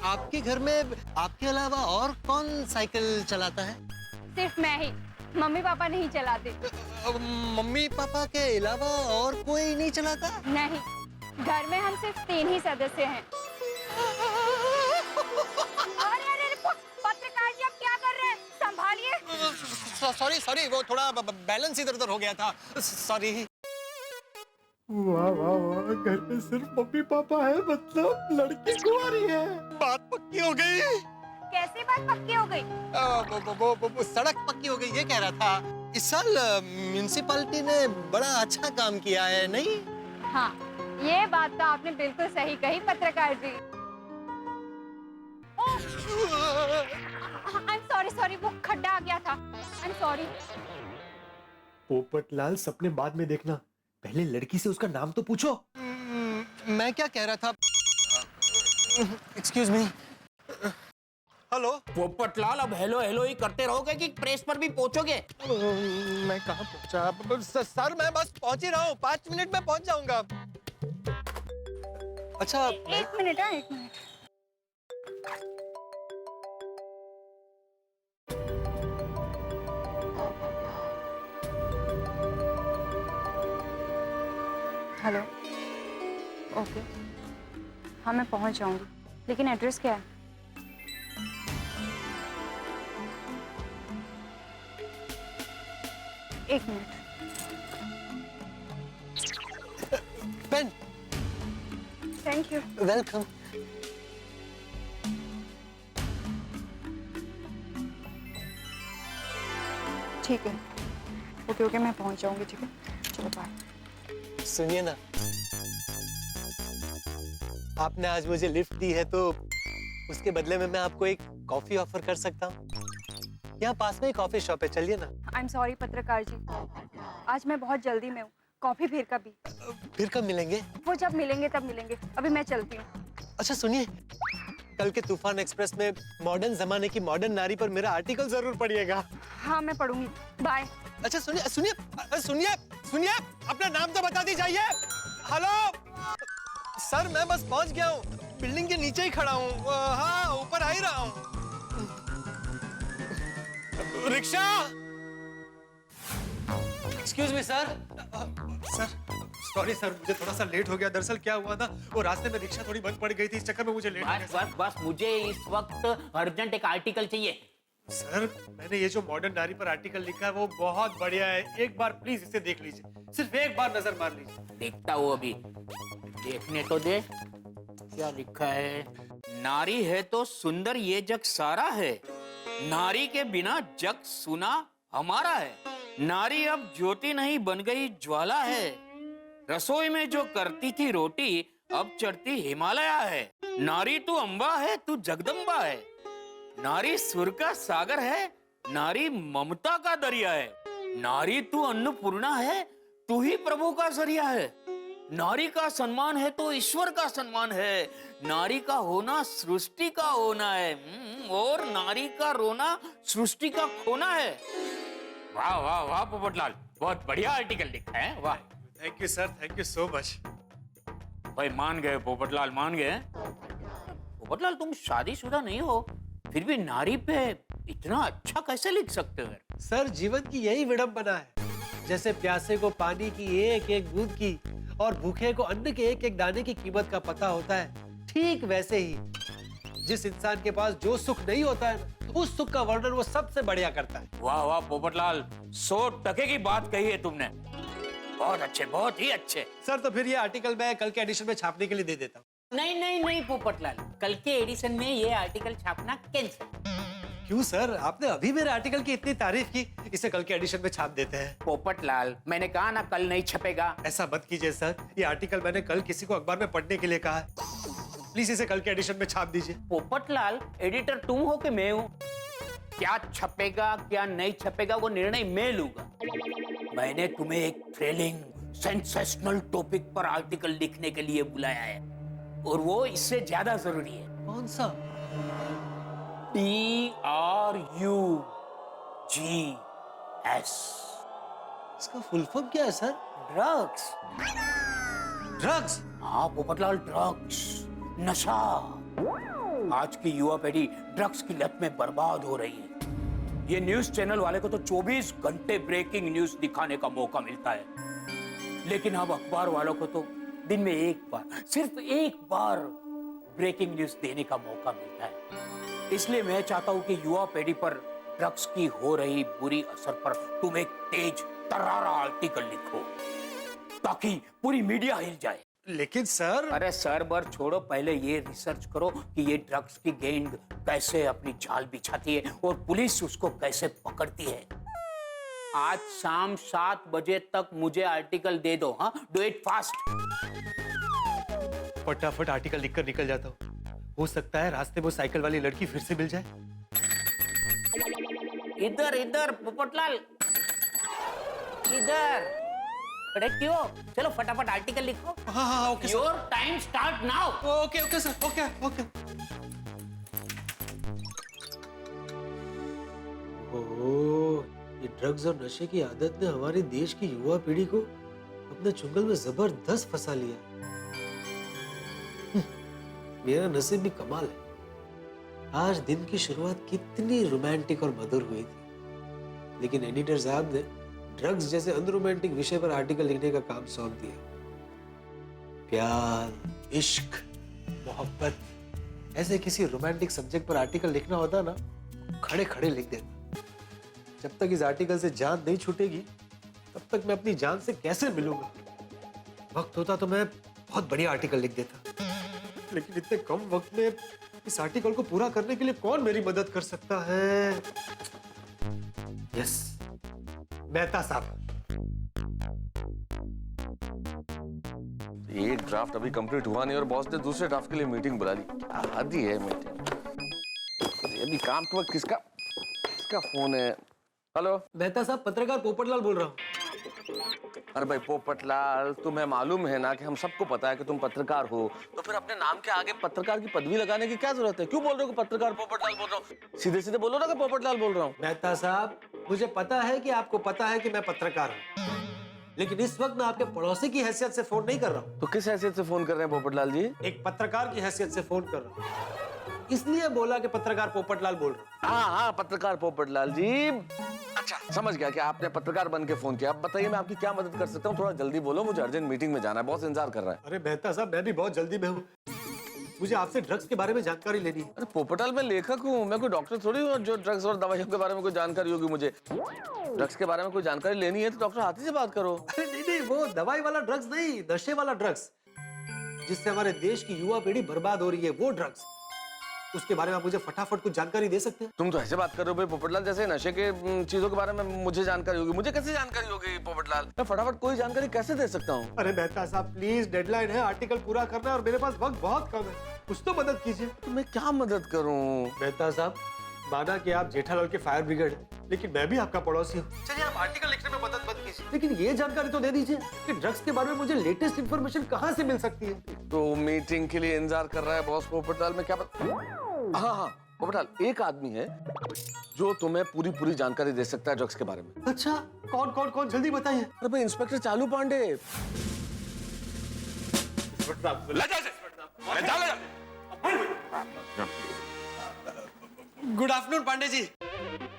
आपके घर में आपके अलावा और कौन साइकिल चलाता है? सिर्फ मैं ही, मम्मी पापा नहीं चलाते। मम्मी पापा के अलावा और कोई नहीं चलाता? नहीं, घर में हम सिर्फ 3 ही सदस्य हैं। अरे, पत्रकार जी आप क्या कर रहे हैं? संभालिए। सॉरी, वो थोड़ा बैलेंस इधर उधर हो गया था। सॉरी। वाह, घर में सिर्फ मम्मी पापा है, मतलब लड़की कुंवारी है। बात पक्की हो गई। कैसे बात पक्की हो गई? वो सड़क पक्की हो गई, ये कह रहा था। इस साल म्युनिसिपैलिटी ने बड़ा अच्छा काम किया है, नहीं? हाँ, ये बात तो आपने बिल्कुल सही कही पत्रकार जी। सॉरी, वो खड्डा आ गया था। I'm sorry। पोपटलाल, सपने बाद में देखना, पहले लड़की से उसका नाम तो पूछो। मैं क्या कह रहा था? Excuse me. हेलो पोपटलाल, अब हेलो हेलो ही करते रहोगे कि प्रेस पर भी पहुंचोगे? मैं कहाँ पहुंचा? सर मैं बस पहुंच ही रहा हूँ, 5 मिनट में पहुंच जाऊंगा। अच्छा एक मिनट, हाँ, एक मिनट। हेलो। ओके, हाँ मैं पहुंच जाऊंगी, लेकिन एड्रेस क्या है? एक minute. Pen. Thank you. Welcome. ठीक है, ओके ओके, मैं पहुंच जाऊंगी, ठीक है, चलो बाय। सुनिए ना, आपने आज मुझे लिफ्ट दी है तो उसके बदले में मैं आपको एक कॉफी ऑफर कर सकता हूँ। यहाँ पास में ही कॉफी शॉप है, चलिए ना। आई एम सॉरी पत्रकार जी, आज मैं बहुत जल्दी में हूँ, कॉफी फिर कभी। फिर कब मिलेंगे? वो जब मिलेंगे तब मिलेंगे, अभी मैं चलती हूँ। अच्छा सुनिए, कल के तूफान एक्सप्रेस में मॉडर्न जमाने की मॉडर्न नारी पर मेरा आर्टिकल जरूर पढ़िएगा। हाँ मैं पढ़ूंगी, बाय। अच्छा सुनिए सुनिए सुनिए सुनिए, अपना नाम तो बता दीजिए। हेलो सर, मैं बस पहुंच गया हूँ, बिल्डिंग के नीचे ही खड़ा हूँ। हाँ, ऊपर आ ही रहा हूँ। Rickshaw. Excuse me sir. Sir sorry sir, मुझे थोड़ा सा लेट हो गया। दरअसल क्या हुआ ना, वो रास्ते में रिक्शा थोड़ी बंद पड़ गई थी, इस चक्कर में मुझे लेट हो गया। बस मुझे इस वक्त अर्जेंट एक आर्टिकल चाहिए। सर मैंने ये जो मॉडर्न नारी पर आर्टिकल लिखा है वो बहुत बढ़िया है, एक बार प्लीज इसे देख लीजिए, सिर्फ एक बार नजर मार लीजिए। देखता हूँ अभी, देखने तो दे क्या लिखा है। नारी है तो सुंदर ये जग सारा है, नारी के बिना जग सुना हमारा है। नारी अब ज्योति नहीं बन गई ज्वाला है, रसोई में जो करती थी रोटी अब चढ़ती हिमालय है। नारी तू अंबा है, तू जगदम्बा है, नारी सुर का सागर है, नारी ममता का दरिया है। नारी तू अन्नपूर्णा है, तू ही प्रभु का जरिया है। नारी का सम्मान है तो ईश्वर का सम्मान है, नारी का होना सृष्टि का होना है, और नारी का रोना सृष्टि का खोना है। वाह वाह वाह पोपटलाल, बहुत बढ़िया आर्टिकल लिखा है, वाह। Thank you sir, thank you so much. भाई मान गए पोपटलाल, मान गए। पोपटलाल तुम शादीशुदा नहीं हो, फिर भी नारी पे इतना अच्छा कैसे लिख सकते हो? सर जीवन की यही विडंबना है, जैसे प्यासे को पानी की एक एक बूंद की और भूखे को अन्न के एक एक दाने की कीमत का पता होता है, ठीक वैसे ही जिस इंसान के पास जो सुख नहीं होता है उस सुख का वर्णन वो सबसे बढ़िया करता है। वाह वाह पोपटलाल, 100% की बात कही है तुमने, बहुत अच्छे, बहुत ही अच्छे। सर तो फिर ये आर्टिकल मैं कल के एडिशन में छापने के लिए दे देता हूँ। नहीं नहीं नहीं पोपटलाल, कल के एडिशन में ये आर्टिकल छापना कैंसिल। क्यों सर, आपने अभी मेरे आर्टिकल की इतनी तारीफ की, इसे कल के एडिशन में छाप देते हैं। पोपटलाल मैंने कहा ना कल नहीं छपेगा। ऐसा मत कीजिए सर, ये आर्टिकल मैंने कल किसी को अखबार में पढ़ने के लिए कहा है, प्लीज इसे कल के एडिशन में छाप दीजिए। पोपटलाल एडिटर तुम हो कि मैं हूँ? क्या छपेगा क्या नहीं छपेगा वो निर्णय मैं लूंगा। मैंने तुम्हें एक थ्रिलिंग सेंसेशनल टॉपिक पर आर्टिकल लिखने के लिए बुलाया है, और वो इससे ज्यादा जरूरी है। कौन सा? DRUGS। इसका फुल फॉर्म क्या है सर? ड्रग्स। ड्रग्स? हाँ पोपटलाल, ड्रग्स, नशा। आज की युवा पीढ़ी ड्रग्स की लत में बर्बाद हो रही है। ये न्यूज चैनल वाले को तो 24 घंटे ब्रेकिंग न्यूज दिखाने का मौका मिलता है, लेकिन अब अखबार वालों को तो दिन में एक बार, सिर्फ एक बार ब्रेकिंग न्यूज देने का मौका मिलता है। इसलिए मैं चाहता हूं कि युवा पीढ़ी पर ड्रग्स की हो रही बुरी असर पर तुम एक तेज तर्रारा आर्टिकल लिखो, ताकि पूरी मीडिया हिल जाए। लेकिन सर। अरे सर बर छोड़ो, पहले ये रिसर्च करो कि ये ड्रग्स की गैंग कैसे अपनी जाल बिछाती है और पुलिस उसको कैसे पकड़ती है। आज शाम 7 बजे तक मुझे आर्टिकल दे दो। हाँ, डू इट फास्ट। फटाफट आर्टिकल लिखकर निकल जाता हूँ, हो सकता है रास्ते में साइकिल वाली लड़की फिर से मिल जाए। इधर इधर पोपटलाल, इधर खड़े क्यों? चलो फटाफट आर्टिकल लिखो। हाँ हाँ okay. Your time start now. Okay okay sir, okay okay. Oh, ये ड्रग्स और नशे की आदत ने हमारे देश की युवा पीढ़ी को अपने चुंगल में जबरदस्त फंसा लिया। मेरा नसीब भी कमाल है। आज दिन की शुरुआत कितनी रोमांटिक और मधुर हुई थी, लेकिन एडिटर साहब ने ड्रग्स जैसे अनरोमांटिक विषय पर आर्टिकल लिखने का काम सौंप दिया। प्यार, इश्क, मोहब्बत, ऐसे किसी रोमांटिक सब्जेक्ट पर आर्टिकल लिखना होता ना, खड़े खड़े लिख देता। जब तक इस आर्टिकल से जान नहीं छूटेगी, तब तक मैं अपनी जान से कैसे मिलूंगा? वक्त होता तो मैं बहुत बढ़िया आर्टिकल लिख देता, लेकिन इतने कम वक्त में इस आर्टिकल को पूरा करने के लिए कौन मेरी मदद कर सकता है? यस, मेहता साहब। एक ड्राफ्ट अभी कंप्लीट हुआ नहीं और बॉस ने दूसरे ड्राफ्ट के लिए मीटिंग बुला ली। क्या हद ही है मीटिंग। अभी काम के वक्त किसका फोन है? हेलो मेहता साहब, पत्रकार पोपटलाल बोल रहा हूँ। अरे भाई पोपटलाल, तुम्हें मालूम है ना कि हम सबको पता है कि तुम पत्रकार हो, तो फिर अपने नाम के आगे पत्रकार की पदवी लगाने की क्या जरूरत है? क्यों बोल रहे हो कि पत्रकार पोपटलाल बोल रहा हूँ? सीधे सीधे बोलो ना कि पोपटलाल बोल रहा हूँ। मेहता साहब, मुझे पता है कि आपको पता है कि मैं पत्रकार हूँ, लेकिन इस वक्त मैं आपके पड़ोसी की हैसियत से फोन नहीं कर रहा हूँ। तो किस हैसियत से फोन कर रहे हैं पोपटलाल जी? एक पत्रकार की हैसियत से फोन कर रहा हूँ, इसलिए बोला कि पत्रकार पोपटलाल बोल रहा हूँ। हाँ, पत्रकार पोपटलाल जी। अच्छा, समझ गया कि आपने पत्रकार बन के फोन किया। अब बताइए मैं आपकी क्या मदद कर सकता हूँ? थोड़ा जल्दी बोलो, मुझे अर्जेंट मीटिंग में जाना है, बहुत इंतजार कर रहा है। अरे मेहता साहब, मैं भी बहुत जल्दी में हूँ। मुझे आपसे ड्रग्स के बारे में जानकारी लेनी है। अरे पोपटलाल, मैं लेखक हूँ, मैं कोई डॉक्टर थोड़ी हूँ जो ड्रग्स और दवाइयों के बारे में कोई जानकारी होगी मुझे। ड्रग्स के बारे में कोई जानकारी लेनी है तो डॉक्टर हाथी से बात करो। अरे नहीं, वो दवाई वाला ड्रग्स नहीं, नशे वाला ड्रग्स, जिससे हमारे देश की युवा पीढ़ी बर्बाद हो रही है, वो ड्रग्स। उसके बारे में आप मुझे फटाफट कुछ जानकारी दे सकते हैं? तुम तो ऐसे बात कर रहे हो भाई पोपटलाल, जैसे नशे के चीजों के बारे में मुझे जानकारी होगी। मुझे कैसे जानकारी होगी पोपटलाल? मैं फटाफट कोई जानकारी कैसे दे सकता हूँ? अरे मेहता साहब प्लीज, डेडलाइन है, आर्टिकल पूरा करना है और मेरे पास वक्त बहुत कम है, कुछ तो मदद कीजिए। तो मैं क्या मदद करूँ? मेहता साहब, माना कि आप जेठालाल के फायर ब्रिगेड, लेकिन मैं भी आपका पड़ोसी हूँ। चलिए आप आर्टिकल लिखने में मदद मत कीजिए, लेकिन ये जानकारी तो दे दीजिए कि ड्रग्स के बारे में मुझे लेटेस्ट इंफॉर्मेशन कहाँ से मिल सकती है? तो मीटिंग के लिए इंतजार कर रहा है बॉस पोपटलाल, में क्या हाँ पोपटलाल, एक आदमी है जो तुम्हें पूरी जानकारी दे सकता है ड्रग्स के बारे में। अच्छा, कौन जल्दी बताइए। अरे भाई इंस्पेक्टर चालू Pandey. Good afternoon Pandey ji.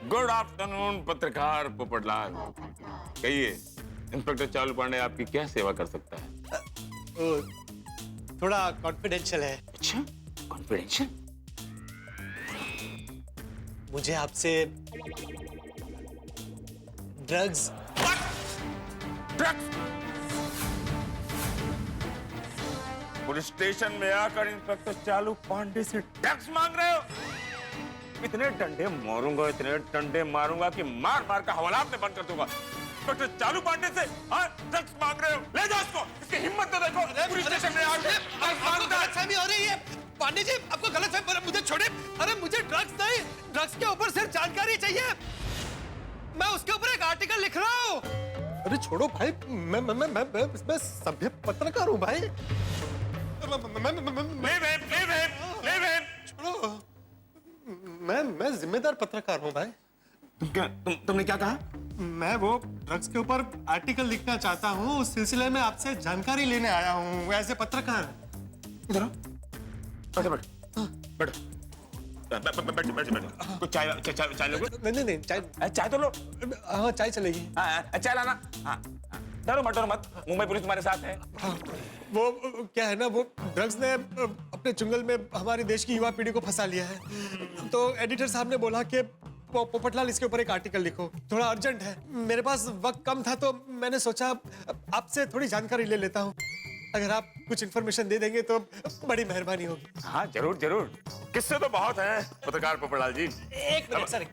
Good afternoon पत्रकार पोपटलाल। कहिए इंस्पेक्टर चालू पांडे आपकी क्या सेवा कर सकता है? थोड़ा कॉन्फिडेंशियल है। अच्छा, कॉन्फिडेंशियल? मुझे आपसे ड्रग्स पुलिस स्टेशन में आकर इंस्पेक्टर चालू पांडे से ड्रग्स मांग रहे हो? इतने डंडे मारूंगा, इतने डंडे मारूंगा कि मार मार का हवालात में बंद कर दूंगा। इंस्पेक्टर चालू पांडे से ड्रग्स मांग रहे हो? ले जाओ इसको, इसकी हिम्मत तो देखो। पुलिस स्टेशन में आकर गलतफहमी हो रही है पांडे जी, आपको गलतफहमी। मुझे छोड़े। अरे मुझे ड्रग्स नहीं, ड्रग्स के ऊपर सिर्फ जानकारी चाहिए, मैं उसके ऊपर एक आर्टिकल लिख रहा हूँ। अरे छोड़ो भाई, मैं सभ्य पत्रकार हूँ भाई। छोड़ो, मैं जिम्मेदार पत्रकार हूँ भाई। तुमने क्या कहा? मैं वो ड्रग्स के ऊपर आर्टिकल लिखना चाहता हूँ, उस सिलसिले में आपसे जानकारी लेने आया हूँ एज ए पत्रकार। इधर बैठो बैठो। कुछ चाय लोगे? नहीं, चाय तो लो। हाँ चाय चलेगी। चाय लाना। हाँ, डरो मत, मुंबई पुलिस तुम्हारे साथ है। हाँ, वो क्या है ना, वो ड्रग्स ने अपने चुंगल में हमारे देश की युवा पीढ़ी को फंसा लिया है, तो एडिटर साहब ने बोला कि पोपटलाल इसके ऊपर एक आर्टिकल लिखो, थोड़ा अर्जेंट है। मेरे पास वक्त कम था तो मैंने सोचा आपसे थोड़ी जानकारी ले लेता हूँ, अगर आप कुछ इन्फॉर्मेशन दे देंगे तो बड़ी मेहरबानी होगी। हाँ जरूर, किससे तो बहुत है पत्रकार पोपटलाल जी। एक मिनट सर,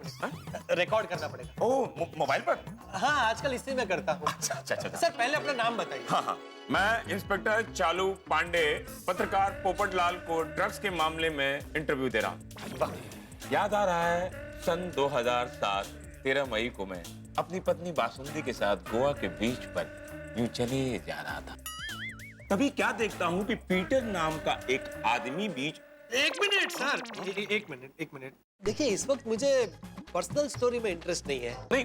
रिकॉर्ड करना पड़ेगा। ओह, मोबाइल पर? हाँ, आजकल इसी में करता हूँ। अच्छा। सर पहले अपना नाम बताइए। हाँ, मैं इंस्पेक्टर चालू पांडे पत्रकार पोपटलाल को ड्रग्स के मामले में इंटरव्यू दे रहा हूँ। याद आ रहा है सन 2007 13 मई को मैं अपनी पत्नी बासुंदी के साथ गोवा के बीच पर यूं चले जा रहा था, तभी क्या देखता हूँ कि पीटर नाम का एक आदमी बीच। एक मिनट सर, एक मिनट। देखिए, इस वक्त मुझे पर्सनल स्टोरी में इंटरेस्ट नहीं है। नहीं,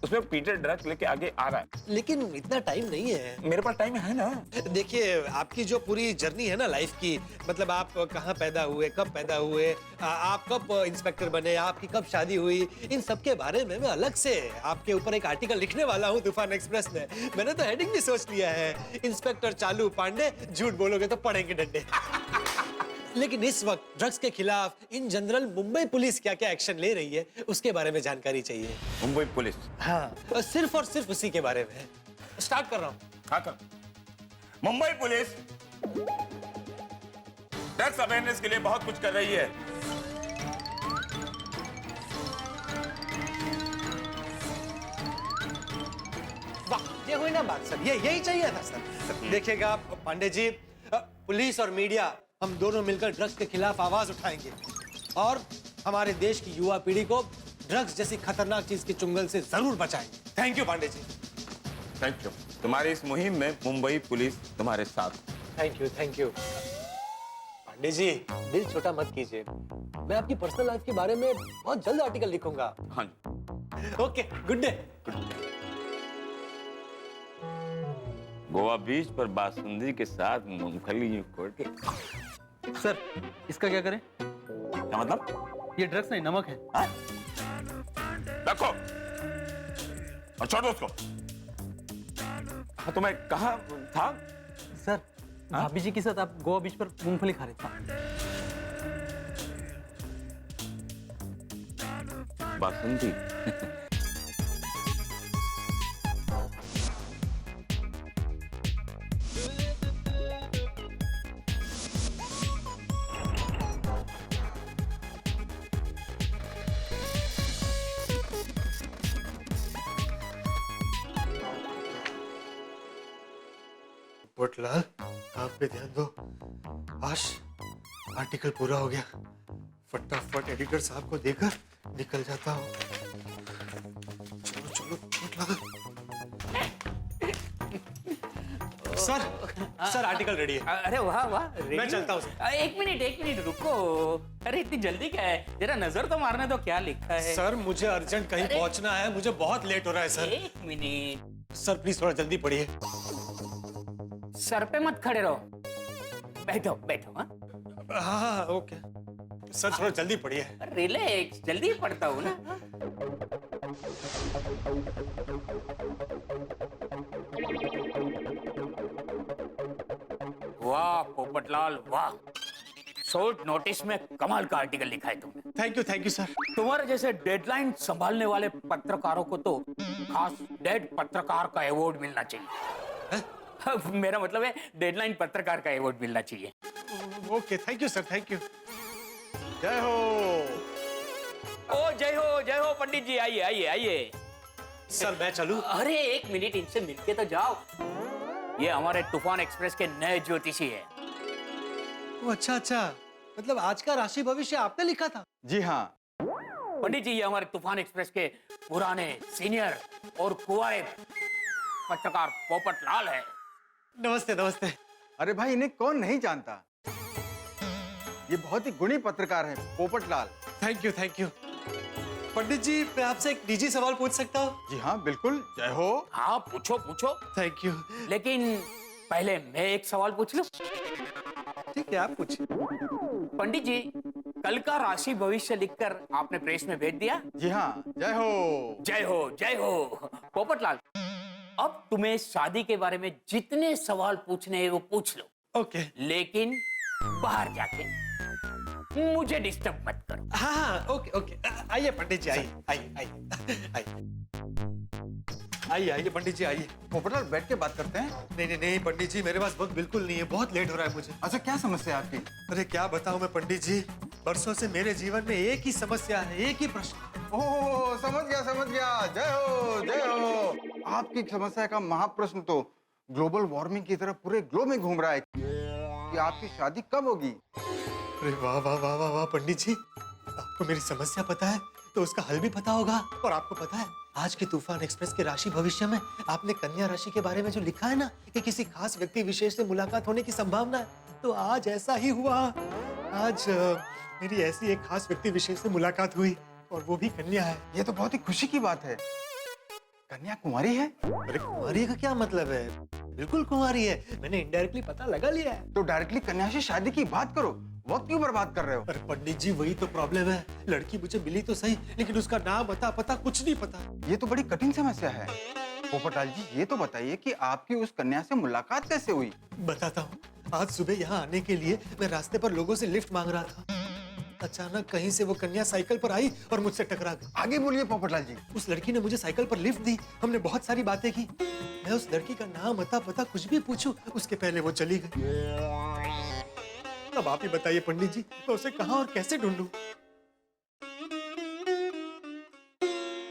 उसमें पीटर ड्रग लेके आगे आ रहा है। लेकिन इतना टाइम नहीं है। मेरे पास टाइम है ना। देखिए, आपकी जो पूरी जर्नी है ना लाइफ की, मतलब आप कहाँ पैदा हुए, कब पैदा हुए, आप कब इंस्पेक्टर बने, आपकी कब शादी हुई, इन सब के बारे में मैं अलग से आपके ऊपर एक आर्टिकल लिखने वाला हूँ तूफान एक्सप्रेस में। मैंने तो हेडिंग भी सोच लिया है, इंस्पेक्टर चालू पांडे, झूठ बोलोगे तो पड़ेंगे डंडे। लेकिन इस वक्त ड्रग्स के खिलाफ इन जनरल मुंबई पुलिस क्या क्या एक्शन ले रही है, उसके बारे में जानकारी चाहिए। मुंबई पुलिस? हाँ, सिर्फ और सिर्फ उसी के बारे में। स्टार्ट कर रहा हूँ। हाँ कर। मुंबई पुलिस ड्रग्स अवेयरनेस के लिए बहुत कुछ कर रही है। वाह, ये हुई ना बात सर, यही चाहिए था सर। देखिएगा पांडे जी, पुलिस और मीडिया हम दोनों मिलकर ड्रग्स के खिलाफ आवाज उठाएंगे और हमारे देश की युवा पीढ़ी को ड्रग्स जैसी खतरनाक चीज के चुंगल से जरूर बचाएंगे। Thank you Pandey ji. Thank you. तुम्हारी इस मुहिम में मुंबई पुलिस तुम्हारे साथ। Thank you, thank you. Pandey ji, दिल छोटा मत कीजिए, मैं आपकी पर्सनल लाइफ के बारे में बहुत जल्द आर्टिकल लिखूंगा। हाँ। Okay, good day. Goa beach पर बासुंदी के साथ मूंगफली कोट। सर, इसका क्या करें? क्या मतलब? ये ड्रग्स नहीं, नमक है। रखो और छोड़ दो उसको। हाँ, तो मैं कहाँ था? सर, भाभी जी के साथ आप गोवा बीच पर मूंगफली खा रहे थे। बासुंदी। पोपटलाल, काम पे ध्यान दो। आश, आर्टिकल पूरा हो गया, फटाफट एडिटर साहब को देकर निकल जाता हूँ। चलो चलो पोपटलाल। सर आर्टिकल रेडी है। अरे वाह वाह, मैं चलता हूँ सर। एक मिनट रुको। अरे इतनी जल्दी क्या है, जरा नजर तो मारने दो क्या लिखा है। सर, मुझे अर्जेंट कहीं पहुंचना है, मुझे बहुत लेट हो रहा है सर। एक मिनट। सर प्लीज थोड़ा जल्दी पढ़िए। सर पे मत खड़े रहो, बैठो बैठो। हाँ ओके सर, थोड़ा जल्दी पढ़िए। रिलैक्स, जल्दी पढ़ता हूँ ना। वाह पोपटलाल वाह, शॉर्ट नोटिस में कमाल का आर्टिकल लिखा है तुमने। Thank you sir. तुम्हारे जैसे डेडलाइन संभालने वाले पत्रकारों को तो खास डेड पत्रकार का अवार्ड मिलना चाहिए। मेरा मतलब है डेडलाइन पत्रकार का अवार्ड मिलना चाहिए। Okay, thank you sir, thank you. जय हो। ओ जय हो पंडित जी, आइए आइए आइए। सर मैं चलूं? अरे एक मिनट, इनसे मिलके तो जाओ। ये हमारे तूफान एक्सप्रेस के नए ज्योतिषी है। अच्छा, मतलब आज का राशि भविष्य आपने लिखा था? जी हाँ पंडित जी, ये हमारे तूफान एक्सप्रेस के पुराने सीनियर और कुंवारे पत्रकार पोपटलाल है। नमस्ते नमस्ते। अरे भाई, इन्हें कौन नहीं जानता, ये बहुत ही गुणी पत्रकार हैं, पोपटलाल। Thank you. पंडित जी, मैं आपसे एक निजी सवाल पूछ सकता हूँ? जी हाँ बिल्कुल, जय हो। हाँ पूछो। Thank you. लेकिन पहले मैं एक सवाल पूछ लूं? ठीक है, आप पूछिए। पंडित जी, कल का राशि भविष्य लिखकर आपने प्रेस में भेज दिया? जी हाँ, जय हो। जय हो। पोपटलाल, अब तुम्हें शादी के बारे में जितने सवाल पूछने हैं वो पूछ लो। ओके। लेकिन बाहर जाके मुझे डिस्टर्ब मत करो। हाँ ओके। आइए पंडित जी, आइए पंडित जी, आइए। पोपटलाल, बैठ के बात करते हैं। नहीं पंडित जी, मेरे पास वक्त बिल्कुल नहीं है, बहुत लेट हो रहा है मुझे। अच्छा, क्या समस्या है आपकी? अरे क्या बताऊं मैं पंडित जी, बरसों से मेरे जीवन में एक ही समस्या है, एक ही प्रश्न। ओह, समझ गया। जय हो। आपकी समस्या का महाप्रश्न तो ग्लोबल वार्मिंग की तरह पूरे ग्लोब में घूम रहा है कि आपकी शादी कब होगी। अरे वाह पंडित जी, आपको मेरी समस्या पता है तो उसका हल भी पता होगा। और आपको पता है, आज के तूफान एक्सप्रेस के राशि भविष्य में आपने कन्या राशि के बारे में जो लिखा है ना, कि किसी खास व्यक्ति विशेष से मुलाकात होने की संभावना है, तो आज ऐसा ही हुआ। आज मेरी ऐसी एक खास व्यक्ति विशेष से मुलाकात हुई और वो भी कन्या है। ये तो बहुत ही खुशी की बात है। कन्या कुंवारी है? अरे कुंवारी का क्या मतलब है? बिल्कुल कुंवारी है, मैंने इनडायरेक्टली पता लगा लिया है। तो डायरेक्टली कन्या से शादी की बात करो, वक्त क्यों बर्बाद कर रहे हो? अरे पंडित जी वही तो प्रॉब्लम है, लड़की मुझे मिली तो सही लेकिन उसका नाम पता कुछ नहीं पता। ये तो बड़ी कठिन समस्या है। पोपटलाल जी ये तो बताइए कि आपकी उस कन्या से मुलाकात कैसे हुई? बताता हूँ। आज सुबह यहाँ आने के लिए मैं रास्ते पर लोगों से लिफ्ट मांग रहा था। अचानक कहीं से वो कन्या साइकिल पर आई और मुझसे टकरा गई। आगे बोलिए पोपटलाल जी। उस लड़की ने मुझे साइकिल पर लिफ्ट दी, हमने बहुत सारी बातें की। मैं उस लड़की का नाम पता कुछ भी पूछूं उसके पहले वो चली गई। अब आप ही बताइए पंडित जी, मैं उसे कहाँ और कैसे ढूंढूं?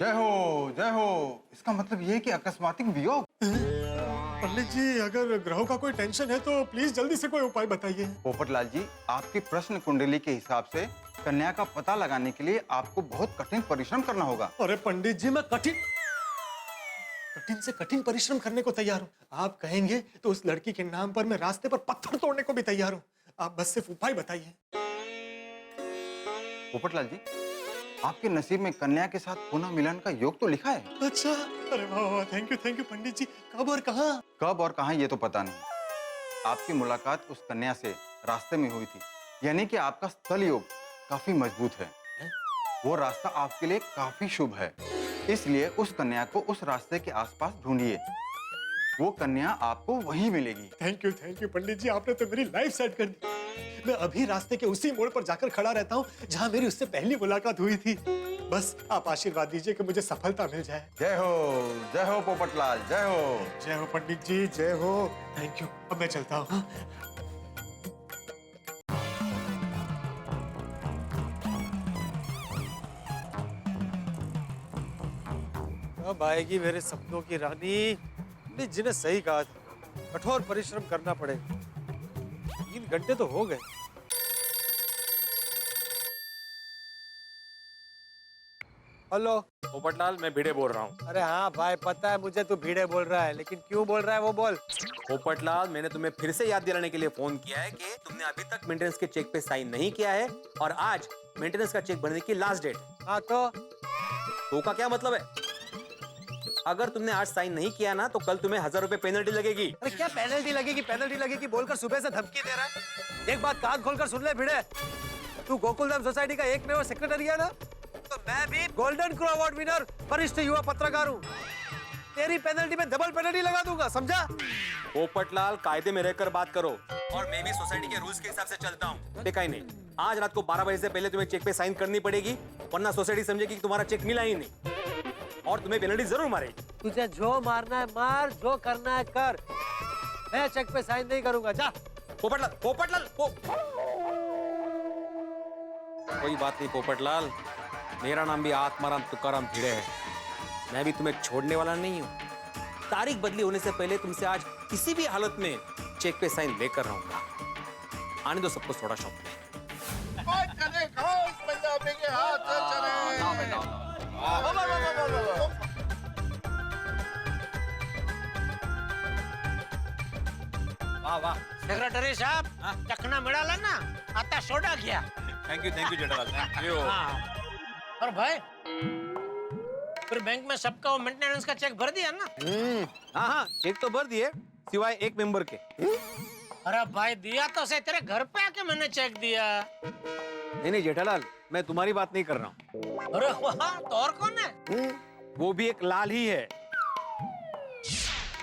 जय हो जय हो। इसका मतलब ये है कि अकस्मातिक वियोग। पंडित जी अगर ग्रहों का कोई टेंशन है तो प्लीज जल्दी से कोई उपाय बताइए। पोपटलाल जी आपकी प्रश्न कुंडली के हिसाब से कन्या का पता लगाने के लिए आपको बहुत कठिन परिश्रम करना होगा। अरे पंडित जी मैं कठिन से कठिन परिश्रम करने को तैयार हूँ। आप कहेंगे तो उस लड़की के नाम पर मैं रास्ते पर पत्थर तोड़ने को भी तैयार हूँ। आप बस सिर्फ उपाय बताइए। पोपटलाल जी आपके नसीब में कन्या के साथ पुनः मिलन का योग तो लिखा है। अच्छा, अरे वाह, थैंक यू पंडित जी। कब और कहाँ? कब और कहाँ ये तो पता नहीं। आपकी मुलाकात उस कन्या से रास्ते में हुई थी, यानी कि आपका स्थल योग काफी मजबूत है। वो रास्ता आपके लिए काफी शुभ है, इसलिए उस कन्या को उस रास्ते के आसपास ढूंढिए। वो कन्या आपको वहीं मिलेगी। थैंक यू पंडित जी, आपने तो मेरी लाइफ सेट कर दी। मैं अभी रास्ते के उसी मोड़ पर जाकर खड़ा रहता हूँ जहाँ मेरी उससे पहली मुलाकात हुई थी। बस आप आशीर्वाद दीजिए कि मुझे सफलता मिल जाए। जय हो पोपटलाल, जय हो पंडित जी, जय हो। थैंक यू, अब मैं चलता हूँ। अब आएगी मेरे सपनों की रानी। पंडित जी ने सही कहा था, कठोर परिश्रम करना पड़ेगा। 3 घंटे तो हो गए। हेलो पोपटलाल, मैं भिड़े बोल रहा हूँ। अरे हाँ भाई, पता है मुझे तू भीड़े बोल रहा है, लेकिन क्यों बोल रहा है वो बोल। पोपटलाल, मैंने तुम्हें फिर से याद दिलाने के लिए फोन किया है कि तुमने अभी तक मेंटेनेंस के चेक पे साइन नहीं किया है और आज मेंटेनेंस का चेक भरने की लास्ट डेट। हाँ तो का क्या मतलब है? अगर तुमने आज साइन नहीं किया ना तो कल तुम्हें 1000 रुपए पेनल्टी लगेगी। अरे क्या पेनल्टी लगेगी बोलकर सुबह से धमकी दे रहा है। एक बात कान खोलकर सुन ले भिड़े, तू गोकुलधाम सोसाइटी का एकमेव सेक्रेटरी है ना, तो मैं भी गोल्डन क्रो अवार्ड विनर वरिष्ठ युवा पत्रकार हूँ। तेरी पेनल्टी में डबल पेनल्टी लगा दूंगा, समझा? पोपटलाल, कायदे में रहकर बात करो और मैं भी सोसाइटी के रूल्स के हिसाब से चलता हूँ। देखा ही नहीं, आज रात को 12 बजे से पहले तुम्हें चेक पे साइन करनी पड़ेगी, वरना सोसाइटी समझेगी कि तुम्हारा चेक मिला ही नहीं और तुम्हें पेनल्टी जरूर मारेगी। तुझे जो मारना है मार, जो करना है कर, मैं चेक पे साइन नहीं करूंगा। जा। पोपटलाल कोई बात नहीं पोपटलाल, मेरा नाम भी आत्माराम तुकाराम भिड़े है। मैं भी तुम्हें छोड़ने वाला नहीं हूँ। तारीख बदली होने से पहले तुमसे आज किसी भी हालत में चेक पे साइन लेकर रहूंगा। आने दो सबको थोड़ा शौक। वाह सेक्रेटरी साहब, चखना मिळाला ना, आता सोडा घ्या। Thank you Jethalal, thank you. और भाई फिर बैंक में सबका वो मेंटेनेंस का चेक भर दिया ना? हाँ, चेक तो भर दिए, सिवाय एक मेंबर के। अरे भाई दिया तो से, तेरे घर पे आके मैंने चेक दिया। नहीं जेठालाल, मैं तुम्हारी बात नहीं कर रहा हूँ। अरे वाह, तो और कौन है? वो भी एक लाल ही है।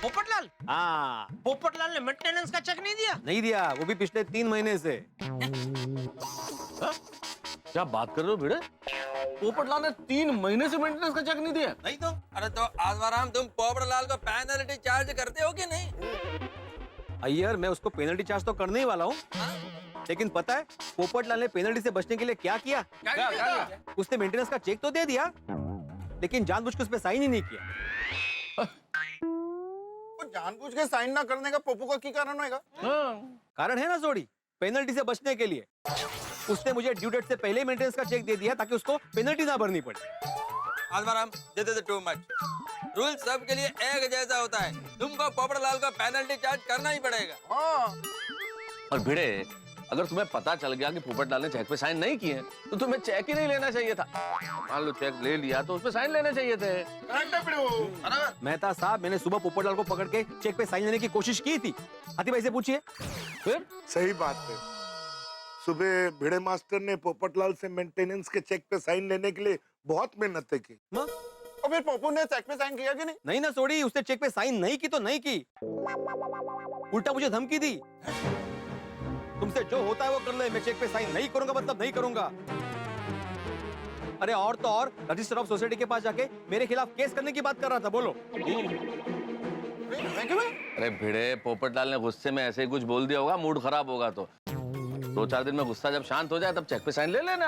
पोपटलाल? हाँ, पोपटलाल ने मेंटेनेंस का चेक नहीं दिया? नहीं दिया, वो भी पिछले 3 महीने से। क्या बात कर रहे हो भिड़े? पोपटलाल ने 3 महीने से मेंटेनेंस का चेक नहीं दिया? नहीं तो। अरे तो आत्माराम, तुम पोपटलाल को पेनल्टी चार्ज करते हो कि नहीं? अय्यर, मैं उसको पेनल्टी चार्ज तो करने ही वाला हूँ, लेकिन पता है पोपटलाल ने पेनल्टी से बचने के लिए क्या किया? क्या? उसने मेंटेनेंस का चेक तो दे दिया, लेकिन जानबूझ के उस पे साइन ही नहीं किया। जानबूझ के साइन ना करने का पोपू का क्या कारण होगा? कारण है ना जोड़ी, पेनल्टी से बचने के लिए। उसने मुझे ड्यू डेट से पहले मेंटेनेंस का चेक दे दिया ताकि उसको पेनल्टी ना भरनी पड़े। Atmaram, this is too much. Rule सब के लिए एक जैसा होता है, तुमको पोपटलाल को पेनल्टी चार्ज करना ही पड़ेगा। और भिड़े, अगर तुम्हें पता चल गया कि पोपटलाल ने चेक पे साइन नहीं किए तो तुम्हें चेक ही नहीं लेना चाहिए था। मान लो चेक ले लिया तो उसपे साइन लेने चाहिए थे। मेहता साहब, मैंने सुबह पोपटलाल को पकड़ के चेक पे साइन लेने की कोशिश की थी। हाथी भाई से पूछिए। फिर सही बात है, सुबह भिड़े मास्टर ने पोपटलाल से मेंटेनेंस के चेक पे साइन लेने के लिए बहुत मेहनत की। और फिर पप्पू ने चेक पे साइन किया कि नहीं? नहीं ना सोड़ी, उसने चेक पे साइन नहीं की तो नहीं की, उल्टा मुझे धमकी दी, तुमसे जो होता है वो कर ले, मैं चेक पे साइन नहीं करूंगा मतलब नहीं करूंगा। अरे और तो और रजिस्टर ऑफ सोसाइटी के पास जाके मेरे खिलाफ केस करने की बात कर रहा था। बोलो। अरे भिड़े, पोपटलाल ने गुस्से में ऐसे ही कुछ बोल दिया होगा, मूड खराब होगा तो 2-4 दिन में गुस्सा जब शांत हो जाए तब चेक पे साइन ले लेना।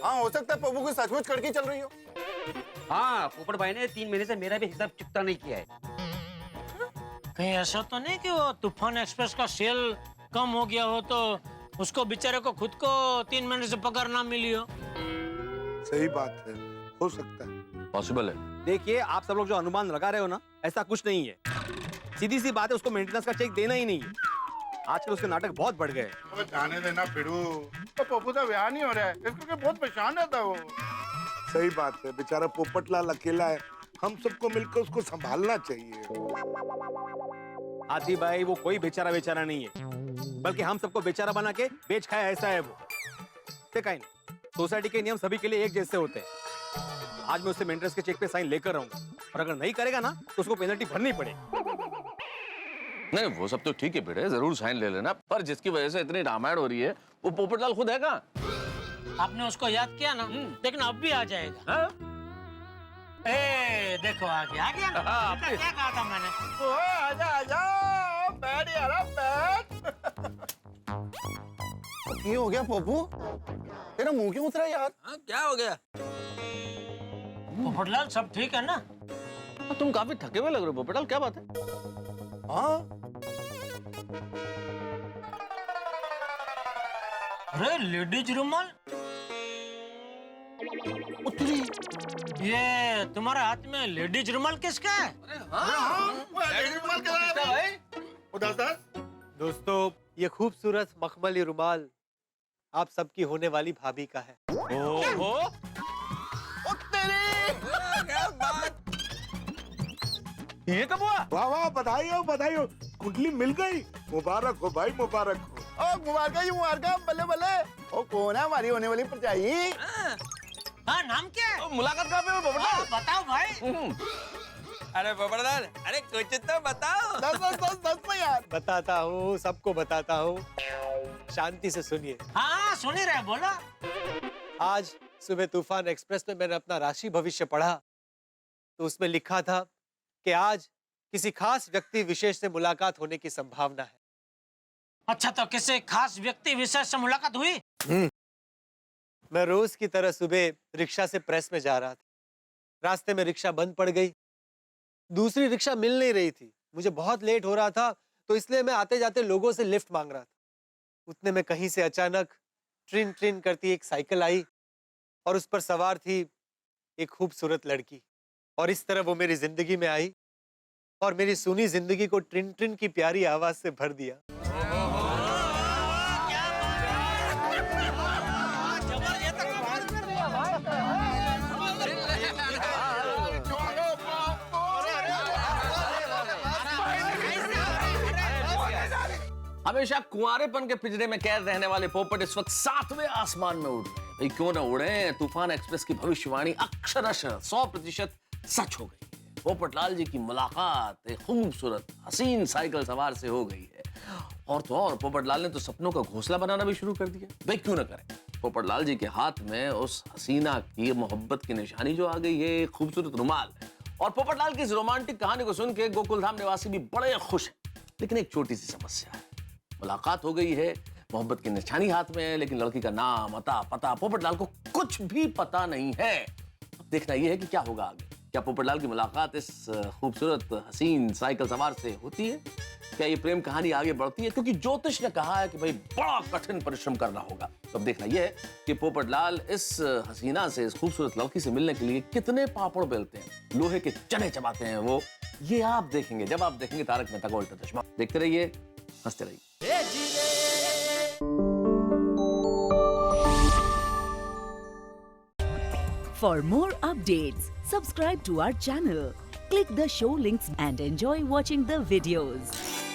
हाँ, हो सकता है पप्पू की सचमुच कड़की चल रही हो। हाँ, पोपट भाई ने 3 महीने से मेरा भी हिसाब चुकता नहीं किया है। कहीं ऐसा तो नहीं कि वो तूफान एक्सप्रेस का सेल कम हो गया हो तो उसको बेचारे को खुद को 3 महीने से पगार ना मिली हो। सही बात है, हो सकता है, पॉसिबल है। देखिए, आप सब लोग जो अनुमान लगा रहे हो ना, ऐसा कुछ नहीं है। सीधी सी बात है, उसको मेंटेनेंस का चेक देना ही नहीं है। आजकल उसके नाटक बहुत बढ़ गए। जाने देना फिरू, तो पप्पू का ब्याह नहीं हो रहा है, इसको बहुत परेशान रहता वो। सही बात है, बेचारा पोपटलाल अकेला है, हम सबको मिलकर उसको संभालना चाहिए। हाथी भाई, वो कोई बेचारा बेचारा नहीं है, बल्कि हम सबको बेचारा बना के बेच खाया, ऐसा है वो। देखा नहीं, सोसाइटी के नियम सभी के लिए एक जैसे होते हैं। आज मैं उससे मेंटेनेंस के चेक पे साइन लेकर रहूंगा, और अगर नहीं करेगा ना तो उसको पेनल्टी भरनी पड़ेगी। नहीं, वो सब तो ठीक है भिड़े, जरूर साइन ले लेना, पर जिसकी वजह से इतनी रामायण हो रही है वो पोपटलाल खुद है कहाँ? आपने उसको याद किया ना, लेकिन अब भी आ जाएगा। हाँ? ए, देखो आ गया क्या कहा था मैंने? आजा आजा, बैठ यार बैठ। ये हो गया पप्पू, तेरा मुंह क्यों उतरा यार? हाँ, क्या हो गया? पोपटलाल सब ठीक है ना? तुम काफी थके हुए लग रहे हो पोपटलाल, क्या बात है? हाँ, अरे लेडीज रुमाल, ये तुम्हारे हाथ में लेडीज रुमाल किसका है? दोस्तों, ये खूबसूरत मखमली रुमाल आप सबकी होने वाली भाभी का है। ओहो, ये कब हुआ? वाह वाह, बधाई हो बधाई हो, कुंडली मिल गई, मुबारक हो भाई, मुबारक हो। ओ मुबारक, बल्ले बल्ले। ओ कौन है हमारी होने वाली परछाई? हाँ, नाम क्या है? मुलाकात कहाँ पे हुई पोपटलाल? बताओ भाई। अरे पोपटलाल, अरे कुछ तो बताओ। दस में यार। बताता हूँ, सबको बताता हूँ, शांति से सुनिए। हाँ, सुन ही रहे, बोला। आज सुबह तूफान एक्सप्रेस में मैंने अपना राशि भविष्य पढ़ा, तो उसमें लिखा था कि आज किसी खास व्यक्ति विशेष से मुलाकात होने की संभावना है। अच्छा, तो किसी खास व्यक्ति विशेष से मुलाकात हुई? मैं रोज की तरह सुबह रिक्शा से प्रेस में जा रहा था, रास्ते में रिक्शा बंद पड़ गई, दूसरी रिक्शा मिल नहीं रही थी, मुझे बहुत लेट हो रहा था, तो इसलिए मैं आते जाते लोगों से लिफ्ट मांग रहा था। उतने में कहीं से अचानक ट्रिन ट्रिन करती एक साइकिल आई और उस पर सवार थी एक खूबसूरत लड़की, और इस तरह वो मेरी जिंदगी में आई और मेरी सुनी जिंदगी को ट्रिन ट्रिन की प्यारी आवाज से भर दिया। हमेशा कुंवारेपन के पिंजरे में कैद रहने वाले पोपट इस वक्त 7वें आसमान में उड़ रहे हैं। भाई क्यों ना उड़े, तूफान एक्सप्रेस की भविष्यवाणी अक्षरशः 100% सच हो गई है। पोपटलाल जी की मुलाकात एक खूबसूरत हसीन साइकिल सवार से हो गई है, और तो और पोपटलाल ने तो सपनों का घोंसला बनाना भी शुरू कर दिया। भाई क्यों ना करें, पोपटलाल जी के हाथ में उस हसीना की मोहब्बत की निशानी जो आ गई है, खूबसूरत रुमाल। और पोपटलाल की इस रोमांटिक कहानी को सुन के गोकुलधाम निवासी भी बड़े खुश हैं, लेकिन एक छोटी सी समस्या है। मुलाकात हो गई है, मोहब्बत की निशानी हाथ में है, लेकिन लड़की का नाम, अता, पता पोपटलाल को कुछ भी पता नहीं है। अब देखना यह है कि क्या होगा आगे। क्या पोपटलाल की मुलाकात इस खूबसूरत हसीन साइकिल सवार से होती है? क्या ये प्रेम कहानी आगे बढ़ती है? क्योंकि ज्योतिष ने कहा है कि भाई बड़ा कठिन परिश्रम करना होगा। तो अब देखना यह है कि पोपटलाल इस हसीना से, इस खूबसूरत लड़की से मिलने के लिए कितने पापड़ बेलते हैं, लोहे के चने चबाते हैं वो। ये आप देखेंगे जब आप देखेंगे तारक मेहता का उल्टा चश्मा। देखते रहिए, हंसते रहिए। For more updates, subscribe to our channel, click the show links and enjoy watching the videos.